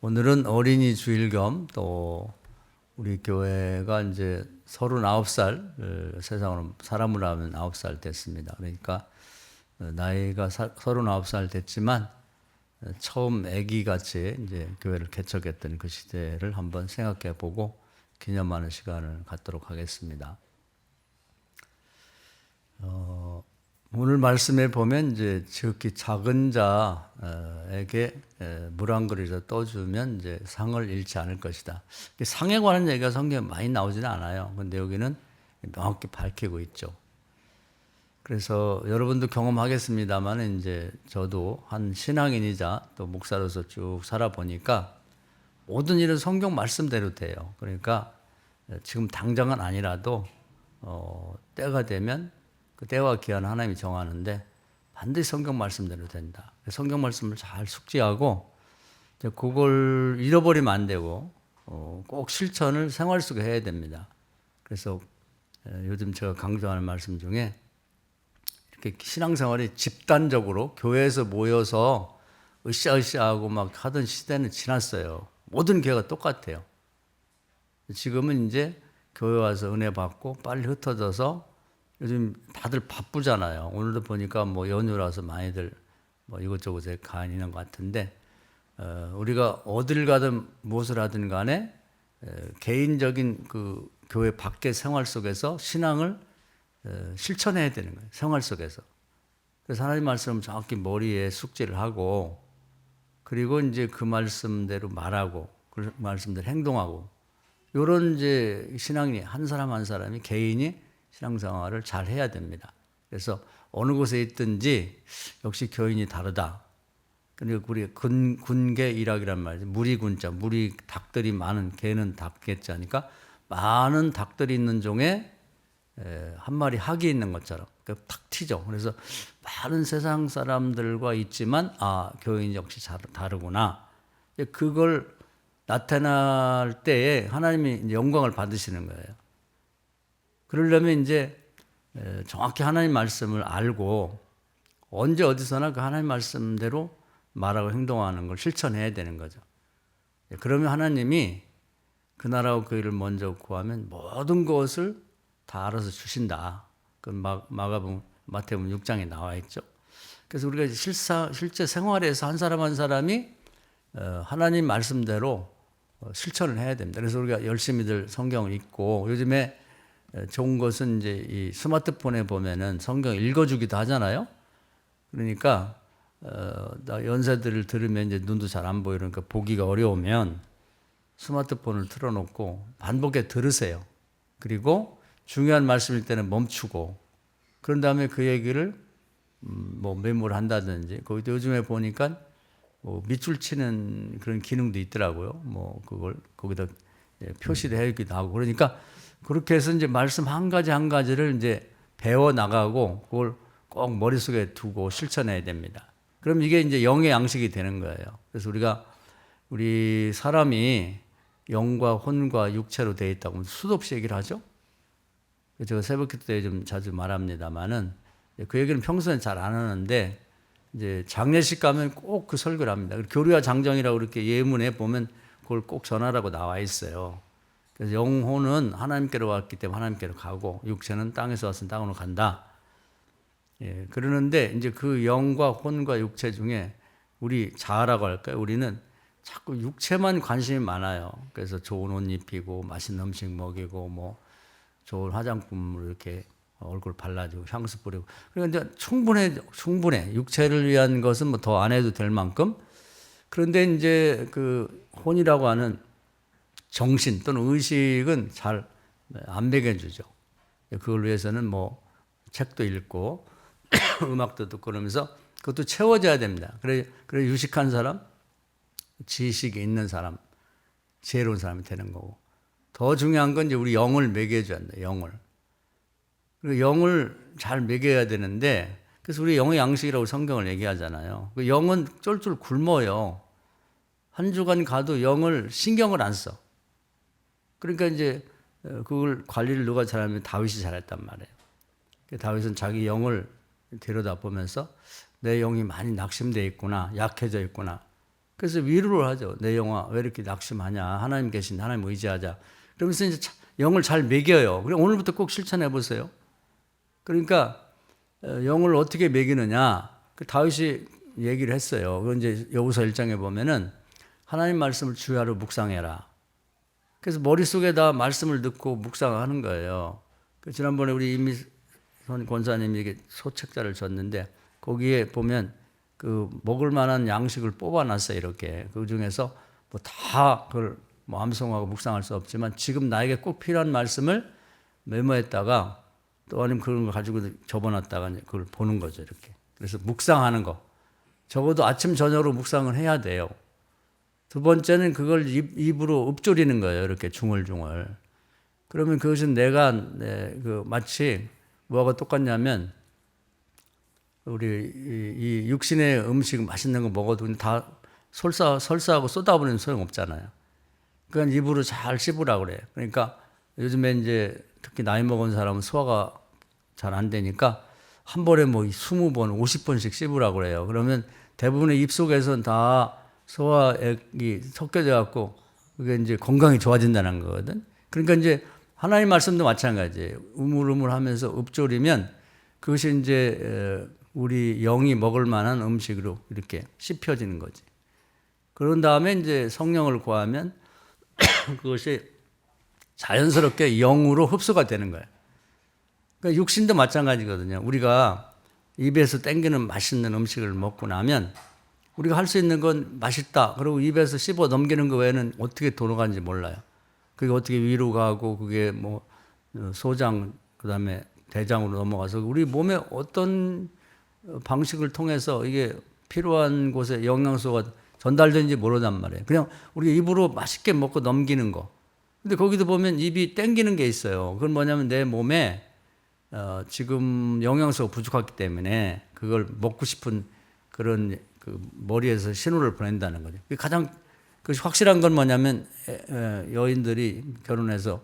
오늘은 어린이 주일 겸 또 우리 교회가 이제 39살, 세상으로 사람으로 하면 9살 됐습니다. 그러니까 나이가 39살 됐지만 처음 아기같이 이제 교회를 개척했던 그 시대를 한번 생각해 보고 기념하는 시간을 갖도록 하겠습니다. 오늘 말씀에 보면 이제 지극히 작은 자에게 물 한 그릇을 떠주면 이제 상을 잃지 않을 것이다. 상에 관한 얘기가 성경에 많이 나오지는 않아요. 근데 여기는 명확히 밝히고 있죠. 그래서 여러분도 경험하겠습니다만 이제 저도 한 신앙인이자 또 목사로서 쭉 살아보니까 모든 일은 성경 말씀대로 돼요. 그러니까 지금 당장은 아니라도 때가 되면 그 때와 기한 하나님이 정하는데 반드시 성경 말씀대로 된다. 성경 말씀을 잘 숙지하고 그걸 잃어버리면 안 되고 꼭 실천을 생활 속에 해야 됩니다. 그래서 요즘 제가 강조하는 말씀 중에 이렇게 신앙생활이 집단적으로 교회에서 모여서 으쌰으쌰하고 막 하던 시대는 지났어요. 모든 교회가 똑같아요. 지금은 이제 교회 와서 은혜 받고 빨리 흩어져서 요즘 다들 바쁘잖아요. 오늘도 보니까 뭐 연휴라서 많이들 뭐 이것저것에 가 있는 것 같은데 우리가 어딜 가든 무엇을 하든 간에 개인적인 그 교회 밖의 생활 속에서 신앙을 실천해야 되는 거예요. 생활 속에서. 그래서 하나님 말씀을 정확히 머리에 숙지를 하고 그리고 이제 그 말씀대로 말하고 그 말씀대로 행동하고 이런 이제 신앙이 한 사람 한 사람이 개인이 신앙생활을 잘 해야 됩니다. 그래서 어느 곳에 있든지 역시 교인이 다르다. 그리고 우리 군개 일학이란 말이죠. 무리군자, 무리 닭들이 많은 개는 닭개자니까 많은 닭들이 있는 종에 한 마리 학이 있는 것처럼 탁 튀죠. 그래서 많은 세상 사람들과 있지만 교인이 역시 다르구나. 그걸 나타날 때에 하나님이 영광을 받으시는 거예요. 그러려면 이제 정확히 하나님 말씀을 알고 언제 어디서나 그 하나님 말씀대로 말하고 행동하는 걸 실천해야 되는 거죠. 그러면 하나님이 그 나라와 그 일을 먼저 구하면 모든 것을 다 알아서 주신다. 그 마태복음 6장에 나와 있죠. 그래서 우리가 실제 생활에서 한 사람 한 사람이 하나님 말씀대로 실천을 해야 됩니다. 그래서 우리가 열심히들 성경을 읽고 요즘에 좋은 것은 이제 이 스마트폰에 보면은 성경 읽어주기도 하잖아요. 그러니까 연세들을 들으면 이제 눈도 잘 안 보이고 그러니까 보기가 어려우면 스마트폰을 틀어놓고 반복해 들으세요. 그리고 중요한 말씀일 때는 멈추고 그런 다음에 그 얘기를 뭐 메모를 한다든지 거기도 요즘에 보니까 뭐 밑줄 치는 그런 기능도 있더라고요. 뭐 그걸 거기다 표시를 해주기도 하고 그러니까 그렇게 해서 이제 말씀 한 가지 한 가지를 이제 배워 나가고 그걸 꼭 머릿속에 두고 실천해야 됩니다. 그럼 이게 이제 영의 양식이 되는 거예요. 그래서 우리 사람이 영과 혼과 육체로 되어 있다고 수도 없이 얘기를 하죠. 제가 새벽기도 때 좀 자주 말합니다만은 그 얘기는 평소엔 잘 안 하는데 이제 장례식 가면 꼭 그 설교를 합니다. 교류와 장정이라고 이렇게 예문에 보면 그걸 꼭 전하라고 나와 있어요. 그래서 영혼은 하나님께로 왔기 때문에 하나님께로 가고 육체는 땅에서 왔으면 땅으로 간다. 그러는데 이제 그 영과 혼과 육체 중에 우리 자아라고 할까요? 우리는 자꾸 육체만 관심이 많아요. 그래서 좋은 옷 입히고 맛있는 음식 먹이고 뭐 좋은 화장품으로 이렇게 얼굴 발라주고 향수 뿌리고 그런데 충분해. 육체를 위한 것은 뭐 더 안 해도 될 만큼. 그런데 이제 그 혼이라고 하는 정신 또는 의식은 잘 안 먹여주죠. 그걸 위해서는 뭐 책도 읽고 음악도 듣고 그러면서 그것도 채워져야 됩니다. 그래 유식한 사람, 지식이 있는 사람, 지혜로운 사람이 되는 거고 더 중요한 건 이제 우리 영을 먹여줘야 한다. 영을. 그리고 영을 잘 먹여야 되는데 그래서 우리 영의 양식이라고 성경을 얘기하잖아요. 그 영은 쫄쫄 굶어요. 한 주간 가도 영을 신경을 안 써. 그러니까 이제 그걸 관리를 누가 잘하면 다윗이 잘했단 말이에요. 다윗은 자기 영을 들여다보면서 내 영이 많이 낙심되어 있구나, 약해져 있구나. 그래서 위로를 하죠. 내 영아 왜 이렇게 낙심하냐. 하나님 계신 하나님 의지하자. 그러면서 이제 영을 잘 먹여요. 그럼 오늘부터 꼭 실천해 보세요. 그러니까 영을 어떻게 먹이느냐. 그 다윗이 얘기를 했어요. 그건 이제 여호수아 1장에 보면은 하나님 말씀을 주야로 묵상해라. 그래서 머릿속에다 말씀을 넣고 묵상하는 거예요. 지난번에 우리 이미선 권사님에게 소책자를 줬는데 거기에 보면 그 먹을 만한 양식을 뽑아놨어요. 이렇게 그 중에서 뭐 다 그걸 뭐 암송하고 묵상할 수 없지만 지금 나에게 꼭 필요한 말씀을 메모했다가 또 아니면 그런 거 가지고 접어놨다가 그걸 보는 거죠. 이렇게. 그래서 묵상하는 거. 적어도 아침 저녁으로 묵상을 해야 돼요. 두 번째는 그걸 입으로 읊조리는 거예요. 이렇게 중얼중얼. 그러면 그것은 내가 마치 뭐하고 똑같냐면 우리 이 육신의 음식 맛있는 거 먹어도 다 설사하고 쏟아버리면 소용없잖아요. 그러니까 입으로 잘 씹으라고 그래요. 그러니까 요즘에 이제 특히 나이 먹은 사람은 소화가 잘 안 되니까 한 번에 뭐 20번, 50번씩 씹으라고 그래요. 그러면 대부분의 입속에서는 다 소화액이 섞여져 갖고 그게 이제 건강이 좋아진다는 거거든. 그러니까 이제 하나님 말씀도 마찬가지예요. 우물우물 하면서 읊조리면 그것이 이제 우리 영이 먹을 만한 음식으로 이렇게 씹혀지는 거지. 그런 다음에 이제 성령을 구하면 그것이 자연스럽게 영으로 흡수가 되는 거예요. 그러니까 육신도 마찬가지거든요. 우리가 입에서 땡기는 맛있는 음식을 먹고 나면 우리가 할 수 있는 건 맛있다. 그리고 입에서 씹어 넘기는 거 외에는 어떻게 돌아가는지 몰라요. 그게 어떻게 위로 가고 그게 뭐 소장 그다음에 대장으로 넘어가서 우리 몸에 어떤 방식을 통해서 이게 필요한 곳에 영양소가 전달되는지 모르단 말이에요. 그냥 우리가 입으로 맛있게 먹고 넘기는 거. 근데 거기도 보면 입이 땡기는 게 있어요. 그건 뭐냐면 내 몸에 지금 영양소가 부족하기 때문에 그걸 먹고 싶은 그런 그 머리에서 신호를 보낸다는 거죠. 가장 확실한 건 뭐냐면 여인들이 결혼해서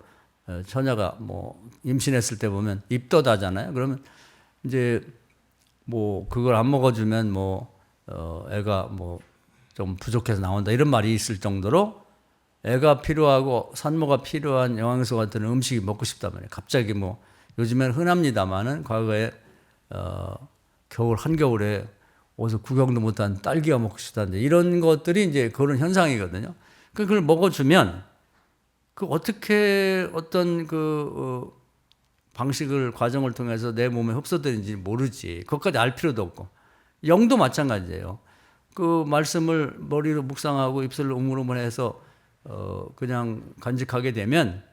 처녀가 뭐 임신했을 때 보면 입덧하잖아요. 그러면 이제 뭐 그걸 안 먹어주면 뭐 애가 뭐 좀 부족해서 나온다 이런 말이 있을 정도로 애가 필요하고 산모가 필요한 영양소 같은 음식이 먹고 싶단 말이에요. 갑자기 뭐 요즘엔 흔합니다만은 과거에 겨울 한겨울에 어디서 구경도 못한 딸기가 먹고 싶다는데 이런 것들이 이제 그런 현상이거든요. 그걸 먹어주면 그 어떻게 어떤 그 방식을 과정을 통해서 내 몸에 흡수되는지 모르지. 그것까지 알 필요도 없고 영도 마찬가지예요. 그 말씀을 머리로 묵상하고 입술로 우물우물해서 그냥 간직하게 되면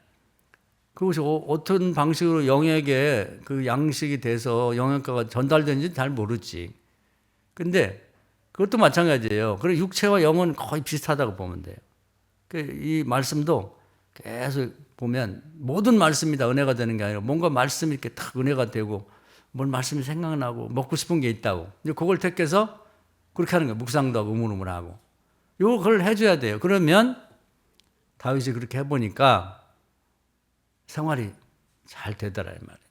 그것이 어떤 방식으로 영에게 그 양식이 돼서 영양가가 전달되는지 잘 모르지. 근데 그것도 마찬가지예요. 그리고 육체와 영은 거의 비슷하다고 보면 돼요. 이 말씀도 계속 보면 모든 말씀이 다 은혜가 되는 게 아니라 뭔가 말씀이 이렇게 딱 은혜가 되고 뭔 말씀이 생각나고 먹고 싶은 게 있다고. 이제 그걸 택해서 그렇게 하는 거예요. 묵상도 하고 우물우물하고. 그걸 해줘야 돼요. 그러면 다윗이 그렇게 해보니까 생활이 잘 되더라 이 말이에요.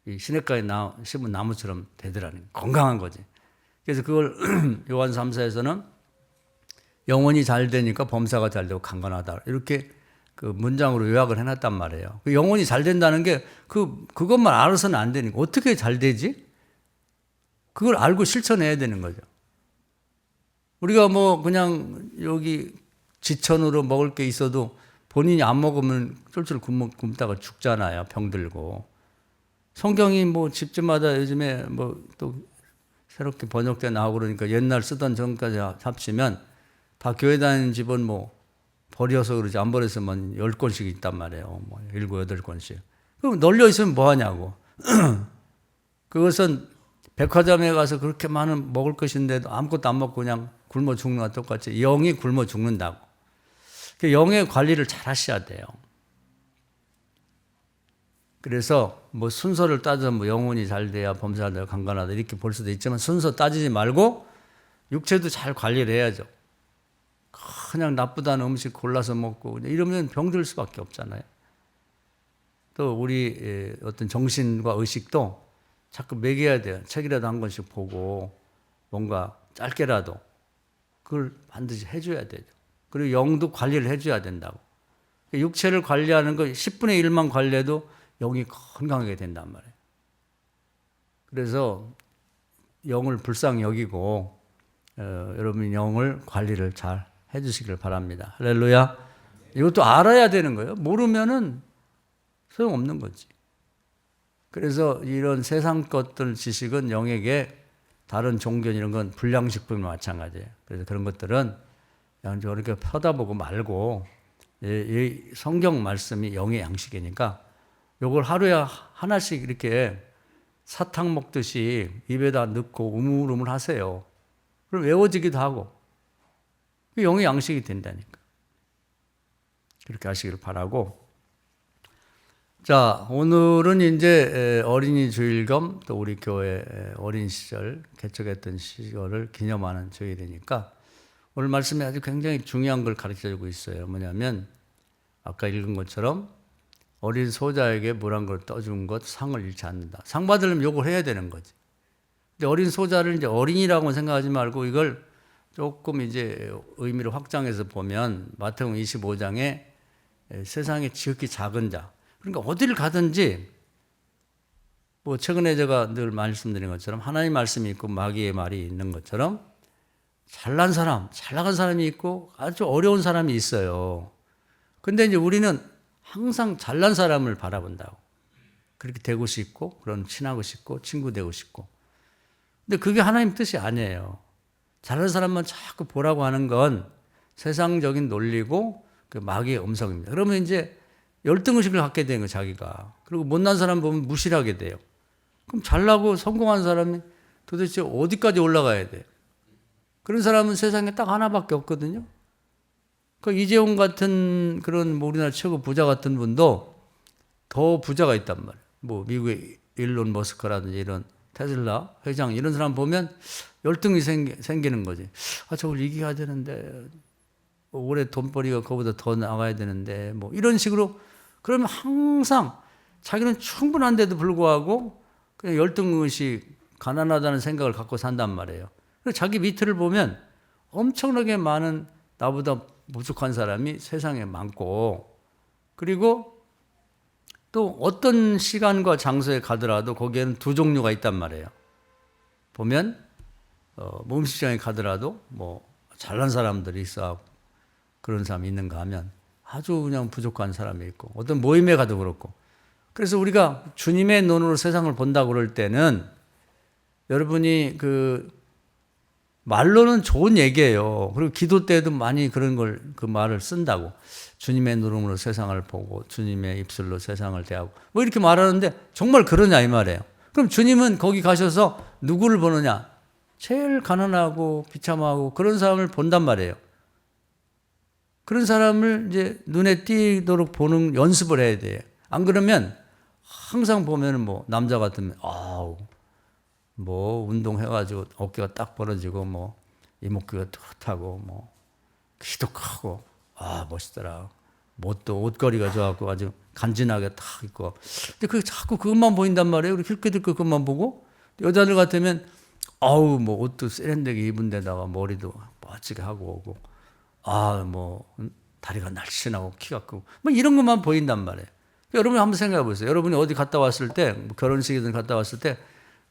이 시냇가에 심은 나무처럼 되더라는 거예요. 건강한 거지. 그래서 그걸 요한 3사에서는 영혼이 잘 되니까 범사가 잘 되고 강건하다. 이렇게 그 문장으로 요약을 해놨단 말이에요. 그 영혼이 잘 된다는 게 그것만 알아서는 안 되니까 어떻게 잘 되지? 그걸 알고 실천해야 되는 거죠. 우리가 뭐 그냥 여기 지천으로 먹을 게 있어도 본인이 안 먹으면 쫄쫄 굶다가 죽잖아요. 병들고. 성경이 뭐 집집마다 요즘에 뭐 또 새롭게 번역돼 나오고 그러니까 옛날 쓰던 전까지 합치면 다 교회 다니는 집은 뭐 버려서 그러지 안 버렸으면 10권씩 있단 말이에요. 뭐 7, 8권씩. 그럼 널려 있으면 뭐 하냐고. 그것은 백화점에 가서 그렇게 많은 먹을 것인데도 아무것도 안 먹고 그냥 굶어 죽는 것과 똑같이 영이 굶어 죽는다고. 영의 관리를 잘 하셔야 돼요. 그래서 뭐 순서를 따져서 뭐 영혼이 잘 돼야 범사가 되고 강건하다 이렇게 볼 수도 있지만 순서 따지지 말고 육체도 잘 관리를 해야죠. 그냥 나쁘다는 음식 골라서 먹고 이러면 병들 수밖에 없잖아요. 또 우리 어떤 정신과 의식도 자꾸 먹여야 돼요. 책이라도 한 권씩 보고 뭔가 짧게라도 그걸 반드시 해줘야 되죠. 그리고 영도 관리를 해줘야 된다고. 육체를 관리하는 거 10분의 1만 관리해도 영이 건강하게 된단 말이에요. 그래서 영을 불쌍히 여기고 여러분이 영을 관리를 잘 해주시길 바랍니다. 할렐루야. 이것도 알아야 되는 거예요. 모르면은 소용없는 거지. 그래서 이런 세상 것들 지식은 영에게 다른 종교 이런 건 불량식품과 마찬가지예요. 그래서 그런 것들은 그냥 저렇게 퍼다보고 말고 이 성경 말씀이 영의 양식이니까 요걸 하루에 하나씩 이렇게 사탕 먹듯이 입에다 넣고 우물우물 하세요. 그럼 외워지기도 하고 영의 양식이 된다니까. 그렇게 하시기를 바라고. 자, 오늘은 이제 어린이 주일 겸 또 우리 교회 어린 시절 개척했던 시절을 기념하는 주일이니까 오늘 말씀이 아주 굉장히 중요한 걸 가르쳐주고 있어요. 뭐냐면 아까 읽은 것처럼 어린 소자에게 물 한 그릇 떠준 것 상을 잃지 않는다. 상 받으려면 요걸 해야 되는 거지. 근데 어린 소자를 이제 어린이라고 생각하지 말고 이걸 조금 이제 의미를 확장해서 보면 마태복음 25장에 세상에 지극히 작은 자. 그러니까 어디를 가든지 뭐 최근에 제가 늘 말씀드린 것처럼 하나님 말씀이 있고 마귀의 말이 있는 것처럼 잘난 사람, 잘 나간 사람이 있고 아주 어려운 사람이 있어요. 근데 이제 우리는 항상 잘난 사람을 바라본다고. 그렇게 되고 싶고, 그런 친하고 싶고, 친구 되고 싶고. 근데 그게 하나님 뜻이 아니에요. 잘난 사람만 자꾸 보라고 하는 건 세상적인 논리고 그 마귀의 음성입니다. 그러면 이제 열등의식을 갖게 되는 거예요, 자기가. 그리고 못난 사람 보면 무시를 하게 돼요. 그럼 잘나고 성공한 사람이 도대체 어디까지 올라가야 돼요? 그런 사람은 세상에 딱 하나밖에 없거든요. 그 이재용 같은 그런 우리나라 최고 부자 같은 분도 더 부자가 있단 말이에요. 뭐 미국의 일론 머스크라든지 이런 테슬라 회장 이런 사람 보면 열등이 생기는 거지. 아, 저걸 이겨야 되는데 올해 돈벌이가 그거보다 더 나가야 되는데 뭐 이런 식으로 그러면 항상 자기는 충분한데도 불구하고 그냥 열등의식, 가난하다는 생각을 갖고 산단 말이에요. 그리고 자기 밑을 보면 엄청나게 많은 나보다 부족한 사람이 세상에 많고 그리고 또 어떤 시간과 장소에 가더라도 거기에는 두 종류가 있단 말이에요. 보면 음식점에 가더라도 뭐 잘난 사람들이 있어 그런 사람이 있는가 하면 아주 그냥 부족한 사람이 있고 어떤 모임에 가도 그렇고 그래서 우리가 주님의 눈으로 세상을 본다고 그럴 때는 여러분이 그 말로는 좋은 얘기예요. 그리고 기도 때도 많이 그런 걸 그 말을 쓴다고. 주님의 눈으로 세상을 보고 주님의 입술로 세상을 대하고 뭐 이렇게 말하는데 정말 그러냐 이 말이에요. 그럼 주님은 거기 가셔서 누구를 보느냐? 제일 가난하고 비참하고 그런 사람을 본단 말이에요. 그런 사람을 이제 눈에 띄도록 보는 연습을 해야 돼요. 안 그러면 항상 보면은 뭐 남자 같으면 아우 뭐 운동해가지고 어깨가 딱 벌어지고 뭐 이목구가 뚜렷하고 뭐 키도 크고 아 멋있더라. 뭣도 옷걸이가 좋아갖고 아주 간지나게 딱 있고. 근데 그 자꾸 그것만 보인단 말이에요. 우리 힐끗힐끗 그것만 보고 여자들 같으면 아우 뭐 옷도 세련되게 입은 데다가 머리도 멋지게 하고 오고 아 뭐 다리가 날씬하고 키가 크고 뭐 이런 것만 보인단 말이에요. 여러분이 한번 생각해 보세요. 여러분이 어디 갔다 왔을 때 뭐 결혼식이든 갔다 왔을 때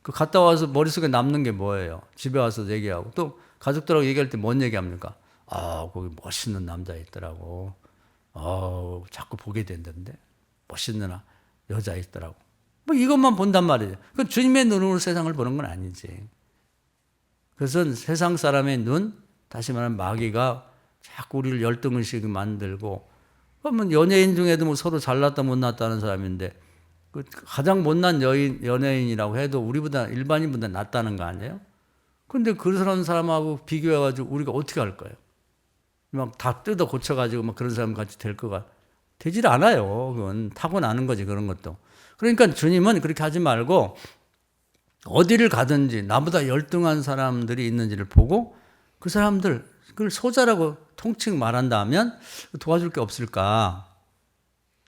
그 갔다 와서 머릿속에 남는 게 뭐예요? 집에 와서 얘기하고 또 가족들하고 얘기할 때 뭔 얘기합니까? 아 거기 멋있는 남자 있더라고. 자꾸 보게 된다는데 멋있는 여자 있더라고. 뭐 이것만 본단 말이에요. 그 주님의 눈으로 세상을 보는 건 아니지. 그것은 세상 사람의 눈, 다시 말하면 마귀가 자꾸 우리를 열등의식 만들고 그러면 연예인 중에도 뭐 서로 잘났다 못났다는 사람인데 그 가장 못난 연예인이라고 해도 우리보다 일반인보다 낫다는 거 아니에요? 그런데 그런 사람하고 비교해가지고 우리가 어떻게 할 거예요? 막 다 뜯어 고쳐가지고 막 그런 사람 같이 될 거가 되질 않아요. 그건 타고나는 거지 그런 것도. 그러니까 주님은 그렇게 하지 말고 어디를 가든지 나보다 열등한 사람들이 있는지를 보고 그 사람들 그걸 소자라고 통칭 말한다면 도와줄 게 없을까?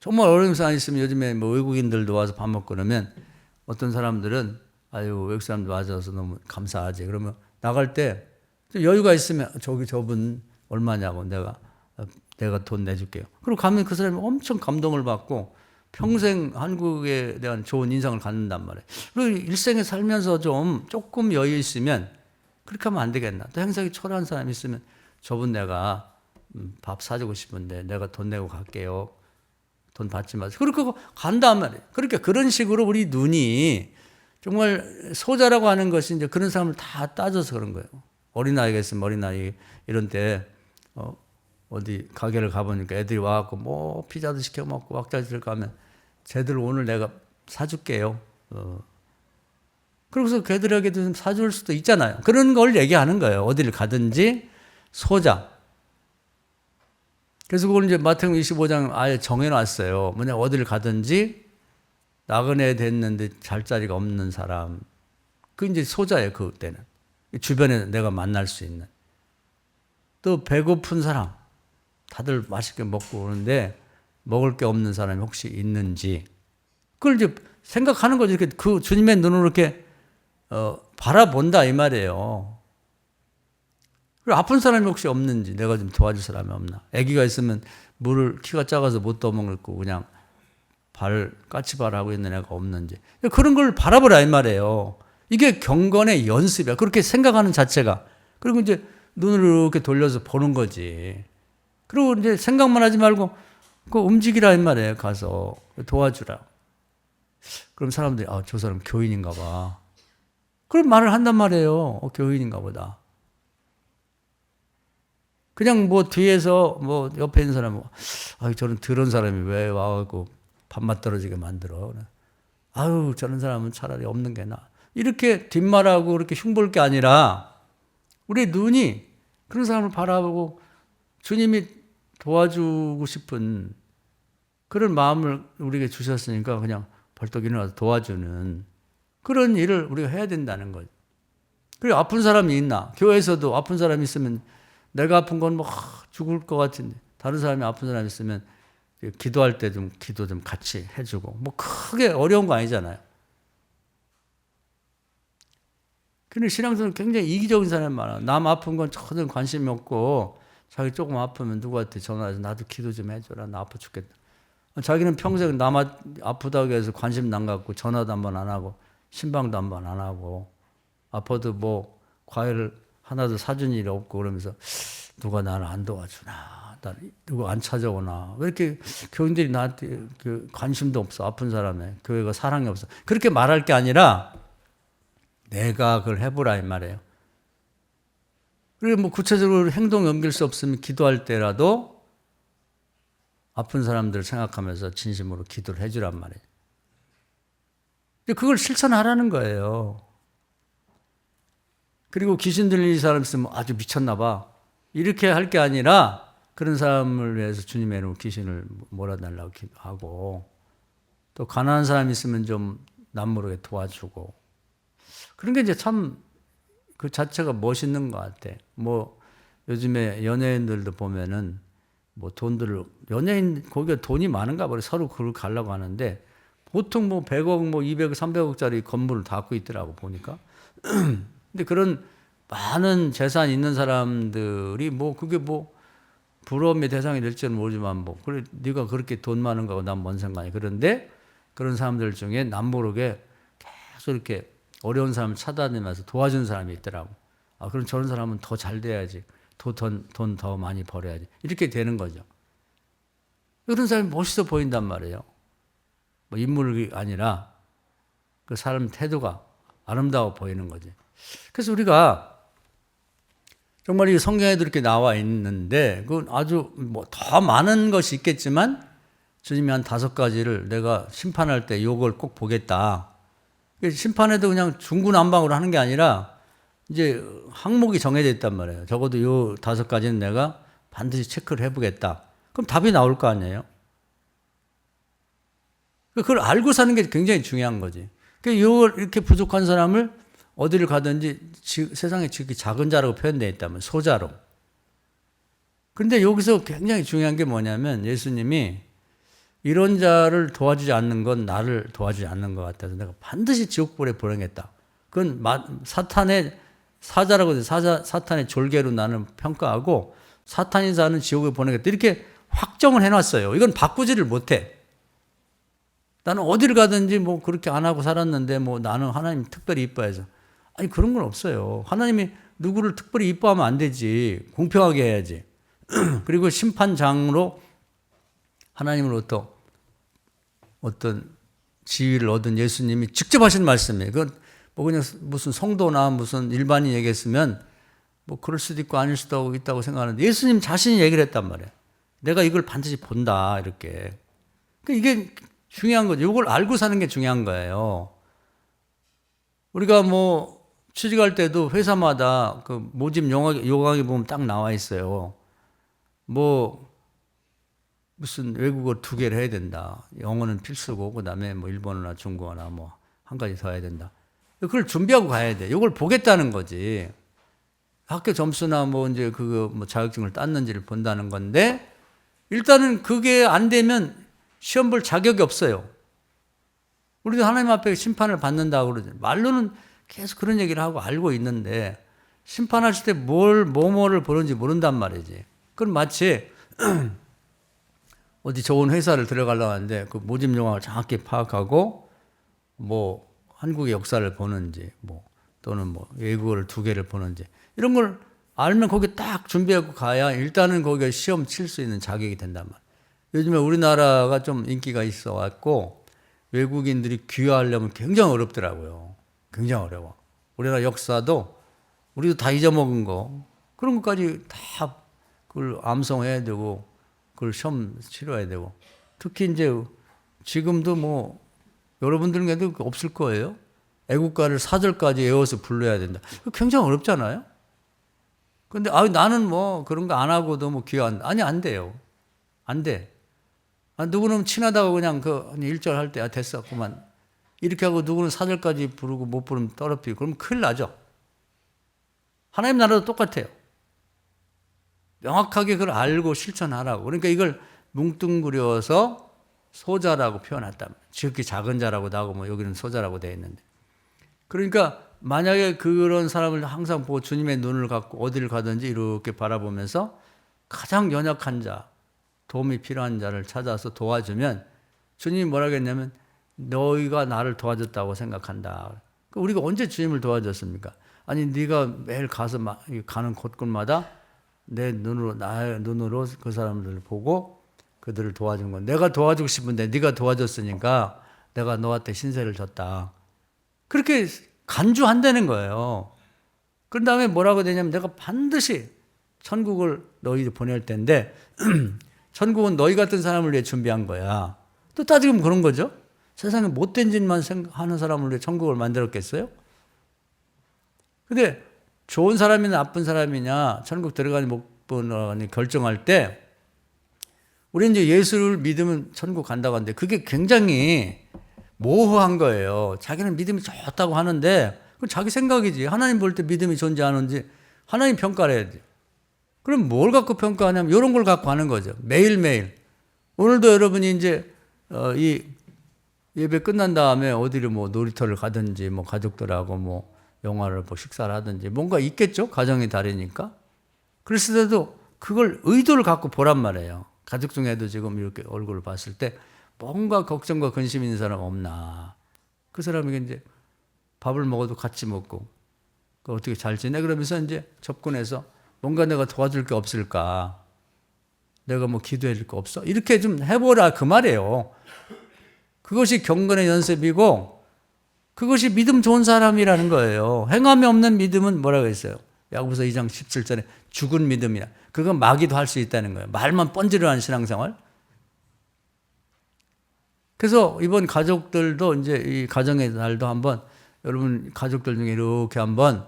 정말 어려운 사람 있으면 요즘에 뭐 외국인들도 와서 밥 먹고 그러면 어떤 사람들은 아유 외국 사람들 와줘서 너무 감사하지. 그러면 나갈 때 여유가 있으면 저분 얼마냐고 내가 돈 내줄게요. 그리고 가면 그 사람이 엄청 감동을 받고 평생 한국에 대한 좋은 인상을 갖는단 말이에요. 그리고 일생에 살면서 조금 여유 있으면 그렇게 하면 안 되겠나. 또 행색이 초라한 사람이 있으면 저분 내가 밥 사주고 싶은데 내가 돈 내고 갈게요. 돈 받지 마세요. 그렇게 간단 말이에요. 그러니까 그런 식으로 우리 눈이 정말 소자라고 하는 것이 이제 그런 사람을 다 따져서 그런 거예요. 어린아이가 있으면 어린아이 이런 때 어디 가게를 가보니까 애들이 와갖고 뭐 피자도 시켜 먹고 왁자지를 가면 쟤들 오늘 내가 사줄게요. 그러고서 걔들에게도 좀 사줄 수도 있잖아요. 그런 걸 얘기하는 거예요. 어디를 가든지 소자. 그래서 그걸 이제 마태복음 25장 아예 정해놨어요. 뭐냐, 어디를 가든지 나그네 됐는데 잘 자리가 없는 사람. 그 이제 소자예요, 그때는. 주변에 내가 만날 수 있는. 또 배고픈 사람. 다들 맛있게 먹고 오는데 먹을 게 없는 사람이 혹시 있는지. 그걸 이제 생각하는 거죠. 이렇게 그 주님의 눈으로 이렇게 바라본다 이 말이에요. 그리고 아픈 사람이 혹시 없는지, 내가 좀 도와줄 사람이 없나. 아기가 있으면 물을 키가 작아서 못 떠먹고 그냥 까치발하고 있는 애가 없는지. 그런 걸 바라보라 이 말이에요. 이게 경건의 연습이야. 그렇게 생각하는 자체가. 그리고 이제 눈을 이렇게 돌려서 보는 거지. 그리고 이제 생각만 하지 말고 그 움직이라 이 말이에요. 가서 도와주라. 그럼 사람들이 저 사람 교인인가 봐. 그런 말을 한단 말이에요. 교인인가 보다. 그냥 뭐 뒤에서 뭐 옆에 있는 사람은 저는 더러운 사람이 왜 와갖고 밥맛 떨어지게 만들어. 아유 저런 사람은 차라리 없는 게 나아. 이렇게 뒷말하고 그렇게 흉볼 게 아니라 우리 눈이 그런 사람을 바라보고 주님이 도와주고 싶은 그런 마음을 우리에게 주셨으니까 그냥 벌떡 일어나서 도와주는 그런 일을 우리가 해야 된다는 거죠. 그리고 아픈 사람이 있나? 교회에서도 아픈 사람이 있으면 내가 아픈 건 뭐 죽을 것 같은데 다른 사람이 아픈 사람이 있으면 기도할 때 좀 기도 좀 같이 해주고 뭐 크게 어려운 거 아니잖아요. 근데 신앙생활은 굉장히 이기적인 사람이 많아. 남 아픈 건 전혀 관심이 없고 자기 조금 아프면 누구한테 전화해서 나도 기도 좀 해줘라. 나 아파 죽겠다. 자기는 평생 남 아프다고 해서 관심 안 갖고 전화도 한 번 안 하고 신방도 한 번 안 하고 아파도 뭐 과일 하나도 사준 일이 없고 그러면서 누가 나를 안 도와주나, 누가 안 찾아오나, 왜 이렇게 교인들이 나한테 관심도 없어, 아픈 사람에, 교회가 사랑이 없어. 그렇게 말할 게 아니라 내가 그걸 해보라 이 말이에요. 그리고 뭐 구체적으로 행동 옮길 수 없으면 기도할 때라도 아픈 사람들을 생각하면서 진심으로 기도를 해주란 말이에요. 그걸 실천하라는 거예요. 그리고 귀신 들린 사람 있으면 아주 미쳤나 봐. 이렇게 할 게 아니라 그런 사람을 위해서 주님의 이름으로 귀신을 몰아달라고 기도하고 또 가난한 사람 있으면 좀 남모르게 도와주고 그런 게 이제 참 그 자체가 멋있는 것 같아. 뭐 요즘에 연예인들도 보면은 뭐 연예인 거기가 돈이 많은가 봐. 서로 그걸 가려고 하는데 보통 뭐 100억, 뭐 200억, 300억짜리 건물을 다 갖고 있더라고 보니까. 근데 그런 많은 재산 있는 사람들이 뭐 그게 뭐 부러움의 대상이 될지는 모르지만 뭐 그래 네가 그렇게 돈 많은 거하고 난 뭔 상관이야. 그런데 그런 사람들 중에 남모르게 계속 이렇게 어려운 사람을 찾아다니면서 도와주는 사람이 있더라고. 그럼 저런 사람은 더 잘 돼야지. 돈 더 많이 벌어야지. 이렇게 되는 거죠. 그런 사람이 멋있어 보인단 말이에요. 뭐 인물이 아니라 그 사람 태도가 아름다워 보이는 거지. 그래서 우리가 정말 이 성경에도 이렇게 나와 있는데 그건 아주 뭐 더 많은 것이 있겠지만 주님이 한 5가지를 내가 심판할 때 이걸 꼭 보겠다. 심판에도 그냥 중구난방으로 하는 게 아니라 이제 항목이 정해져 있단 말이에요. 적어도 요 5가지는 내가 반드시 체크를 해보겠다. 그럼 답이 나올 거 아니에요. 그걸 알고 사는 게 굉장히 중요한 거지. 이렇게 부족한 사람을 어디를 가든지 세상에 지극히 작은 자라고 표현되어 있다면 소자로. 그런데 여기서 굉장히 중요한 게 뭐냐면 예수님이 이런 자를 도와주지 않는 건 나를 도와주지 않는 것 같아서 내가 반드시 지옥불에 보내겠다. 그건 사탄의 사자라고 해서 사탄의 졸개로 나는 평가하고 사탄이 사는 지옥에 보내겠다. 이렇게 확정을 해놨어요. 이건 바꾸지를 못해. 나는 어디를 가든지 뭐 그렇게 안 하고 살았는데 뭐 나는 하나님 특별히 이뻐해서. 아니, 그런 건 없어요. 하나님이 누구를 특별히 이뻐하면 안 되지. 공평하게 해야지. 그리고 심판장으로 하나님으로부터 어떤 지위를 얻은 예수님이 직접 하신 말씀이에요. 그건 뭐 그냥 무슨 성도나 무슨 일반인 얘기했으면 뭐 그럴 수도 있고 아닐 수도 있다고 생각하는데 예수님 자신이 얘기를 했단 말이에요. 내가 이걸 반드시 본다, 이렇게. 이게 중요한 거죠. 이걸 알고 사는 게 중요한 거예요. 우리가 뭐 취직할 때도 회사마다 그 모집 요강에 보면 딱 나와 있어요. 뭐 무슨 외국어 2개를 해야 된다. 영어는 필수고 그다음에 뭐 일본어나 중국어나 뭐 한 가지 더 해야 된다. 그걸 준비하고 가야 돼. 이걸 보겠다는 거지. 학교 점수나 뭐 이제 그거 뭐 자격증을 땄는지를 본다는 건데 일단은 그게 안 되면 시험 볼 자격이 없어요. 우리도 하나님 앞에 심판을 받는다고 그러죠. 말로는 계속 그런 얘기를 하고 알고 있는데 심판하실 때 뭐를 보는지 모른단 말이지. 그럼 마치 어디 좋은 회사를 들어가려고 하는데 그 모집 요강을 정확히 파악하고 뭐 한국의 역사를 보는지 뭐 또는 뭐 외국어를 2개를 보는지 이런 걸 알면 거기 딱 준비하고 가야 일단은 거기에 시험 칠 수 있는 자격이 된단 말이에요. 요즘에 우리나라가 좀 인기가 있어 왔고 외국인들이 귀화하려면 굉장히 어렵더라고요. 굉장히 어려워. 우리나라 역사도 우리도 다 잊어먹은 거 그런 것까지 다 그걸 암송해야 되고 그걸 시험 치러야 되고 특히 이제 지금도 뭐 여러분들에게도 없을 거예요. 애국가를 4절까지 외워서 불러야 된다. 굉장히 어렵잖아요. 근데 나는 뭐 그런 거 안 하고도 뭐 귀화 아니 안 돼요. 안 돼. 누구는 친하다고 그냥 그 1절 할 때 됐어 그만 이렇게 하고 누구는 4절까지 부르고 못 부르면 떨어뜨리고 그러면 큰일 나죠. 하나님 나라도 똑같아요. 명확하게 그걸 알고 실천하라고. 그러니까 이걸 뭉뚱그려서 소자라고 표현했단 말이에요. 지극히 작은 자라고 나오고 뭐 여기는 소자라고 되어 있는데. 그러니까 만약에 그런 사람을 항상 보고 주님의 눈을 갖고 어디를 가든지 이렇게 바라보면서 가장 연약한 자, 도움이 필요한 자를 찾아서 도와주면 주님이 뭐라고 했냐면 너희가 나를 도와줬다고 생각한다. 우리가 언제 주님을 도와줬습니까? 아니 네가 매일 가서 가는 곳곳마다 내 눈으로 나의 눈으로 그 사람들을 보고 그들을 도와준 건 내가 도와주고 싶은데 네가 도와줬으니까 내가 너한테 신세를 졌다. 그렇게 간주한다는 거예요. 그런 다음에 뭐라고 되냐면 내가 반드시 천국을 너희 보낼 텐데 천국은 너희 같은 사람을 위해 준비한 거야. 또 따지면 그런 거죠. 세상에 못된 짓만 하는 사람을 위해 천국을 만들었겠어요? 근데 좋은 사람이냐 나쁜 사람이냐 천국 들어가니 못 들어가니 결정할 때 우리 이제 예수를 믿으면 천국 간다고 하는데 그게 굉장히 모호한 거예요. 자기는 믿음이 좋다고 하는데 그건 자기 생각이지. 하나님 볼 때 믿음이 존재하는지 하나님 평가를 해야지. 그럼 뭘 갖고 평가하냐면 이런 걸 갖고 하는 거죠. 매일매일. 오늘도 여러분이 이제 이 예배 끝난 다음에 어디를 뭐 놀이터를 가든지 뭐 가족들하고 뭐 영화를 뭐 식사를 하든지 뭔가 있겠죠. 가정이 다르니까. 그랬을 때도 그걸 의도를 갖고 보란 말이에요. 가족 중에도 지금 이렇게 얼굴을 봤을 때 뭔가 걱정과 근심 있는 사람 없나. 그 사람에게 이제 밥을 먹어도 같이 먹고 어떻게 잘 지내? 그러면서 이제 접근해서 뭔가 내가 도와줄 게 없을까? 내가 뭐 기도해 줄 거 없어? 이렇게 좀 해보라 그 말이에요. 그것이 경건의 연습이고 그것이 믿음 좋은 사람이라는 거예요. 행함이 없는 믿음은 뭐라고 했어요? 야고보서 2장 17절에 죽은 믿음이야. 그건 마귀도 할 수 있다는 거예요. 말만 번지르 하는 신앙생활. 그래서 이번 가족들도 이제 이 가정의 날도 한번 여러분 가족들 중에 이렇게 한번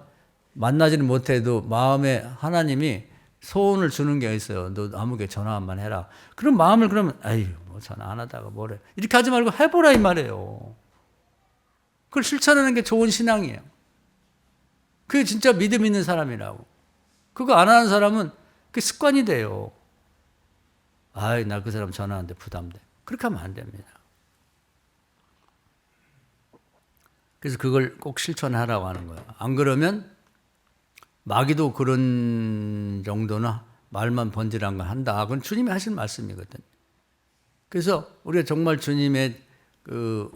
만나지는 못해도 마음에 하나님이 소원을 주는 게 있어요. 너 아무개 전화 한번 해라. 그런 마음을 그러면 아유 뭐 전화 안 하다가 뭐래. 이렇게 하지 말고 해보라 이 말이에요. 그걸 실천하는 게 좋은 신앙이에요. 그게 진짜 믿음 있는 사람이라고. 그거 안 하는 사람은 그게 습관이 돼요. 아이 나 그 사람 전화하는데 부담돼. 그렇게 하면 안 됩니다. 그래서 그걸 꼭 실천하라고 하는 거예요. 안 그러면 마귀도 그런 정도는 말만 번지르한 걸 한다. 그건 주님이 하신 말씀이거든. 그래서 우리가 정말 주님의 그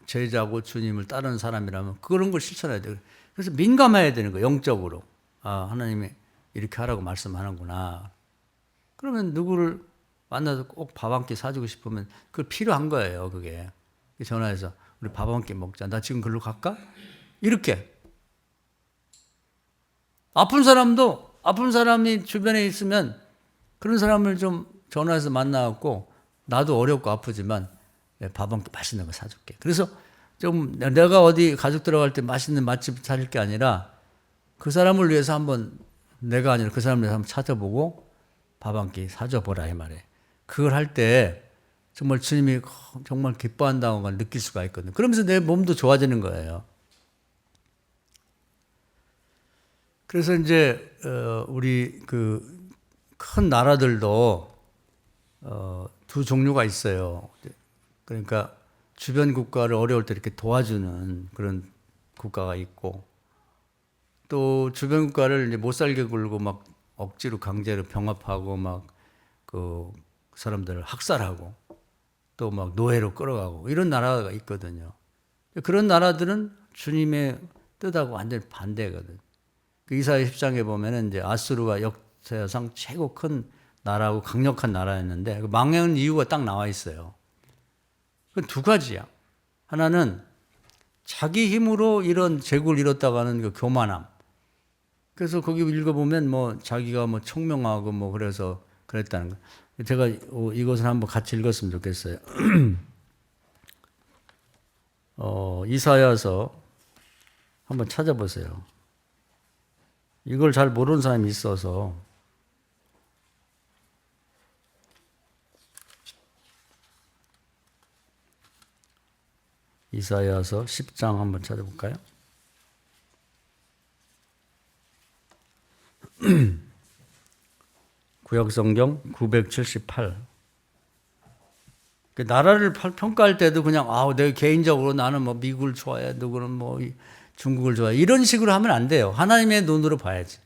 제자고 주님을 따르는 사람이라면 그런 걸 실천해야 돼요. 그래서 민감해야 되는 거예요. 영적으로. 아, 하나님이 이렇게 하라고 말씀하는구나. 그러면 누구를 만나서 꼭 밥 한 끼 사주고 싶으면 그게 필요한 거예요. 그게. 전화해서 우리 밥 한 끼 먹자. 나 지금 글로 갈까? 이렇게. 아픈 사람이 주변에 있으면 그런 사람을 좀 전화해서 만나갖고 나도 어렵고 아프지만 밥 한 끼 맛있는 거 사줄게. 그래서 좀 내가 어디 가족 들어갈 때 맛있는 맛집 찾을 게 아니라 그 사람을 위해서 한번 내가 아니라 그 사람을 위해서 한번 찾아보고 밥 한 끼 사줘 보라 이 말이에요. 그걸 할 때 정말 주님이 정말 기뻐한다는 걸 느낄 수가 있거든요. 그러면서 내 몸도 좋아지는 거예요. 그래서 이제 우리 그 큰 나라들도 두 종류가 있어요. 그러니까 주변 국가를 어려울 때 이렇게 도와주는 그런 국가가 있고 또 주변 국가를 이제 못 살게 굴고 막 억지로 강제로 병합하고 막 그 사람들을 학살하고 또 막 노예로 끌어가고 이런 나라가 있거든요. 그런 나라들은 주님의 뜻하고 완전히 반대거든. 그 이사야 10장에 보면은 이제 아수르가 역사상 최고 큰 나라고 강력한 나라였는데 그 망하는 이유가 딱 나와 있어요. 그 두 가지야. 하나는 자기 힘으로 이런 제국을 이뤘다가는 그 교만함. 그래서 거기 읽어보면 뭐 자기가 뭐 총명하고 뭐 그래서 그랬다는 거. 제가 이것을 한번 같이 읽었으면 좋겠어요. 이사야서 한번 찾아보세요. 이걸 잘 모르는 사람이 있어서. 이사야서 10장 한번 찾아볼까요? 구약성경 978. 나라를 평가할 때도 그냥 내가 개인적으로 나는 뭐 미국을 좋아해, 누구는 뭐 중국을 좋아해 이런 식으로 하면 안 돼요. 하나님의 눈으로 봐야지.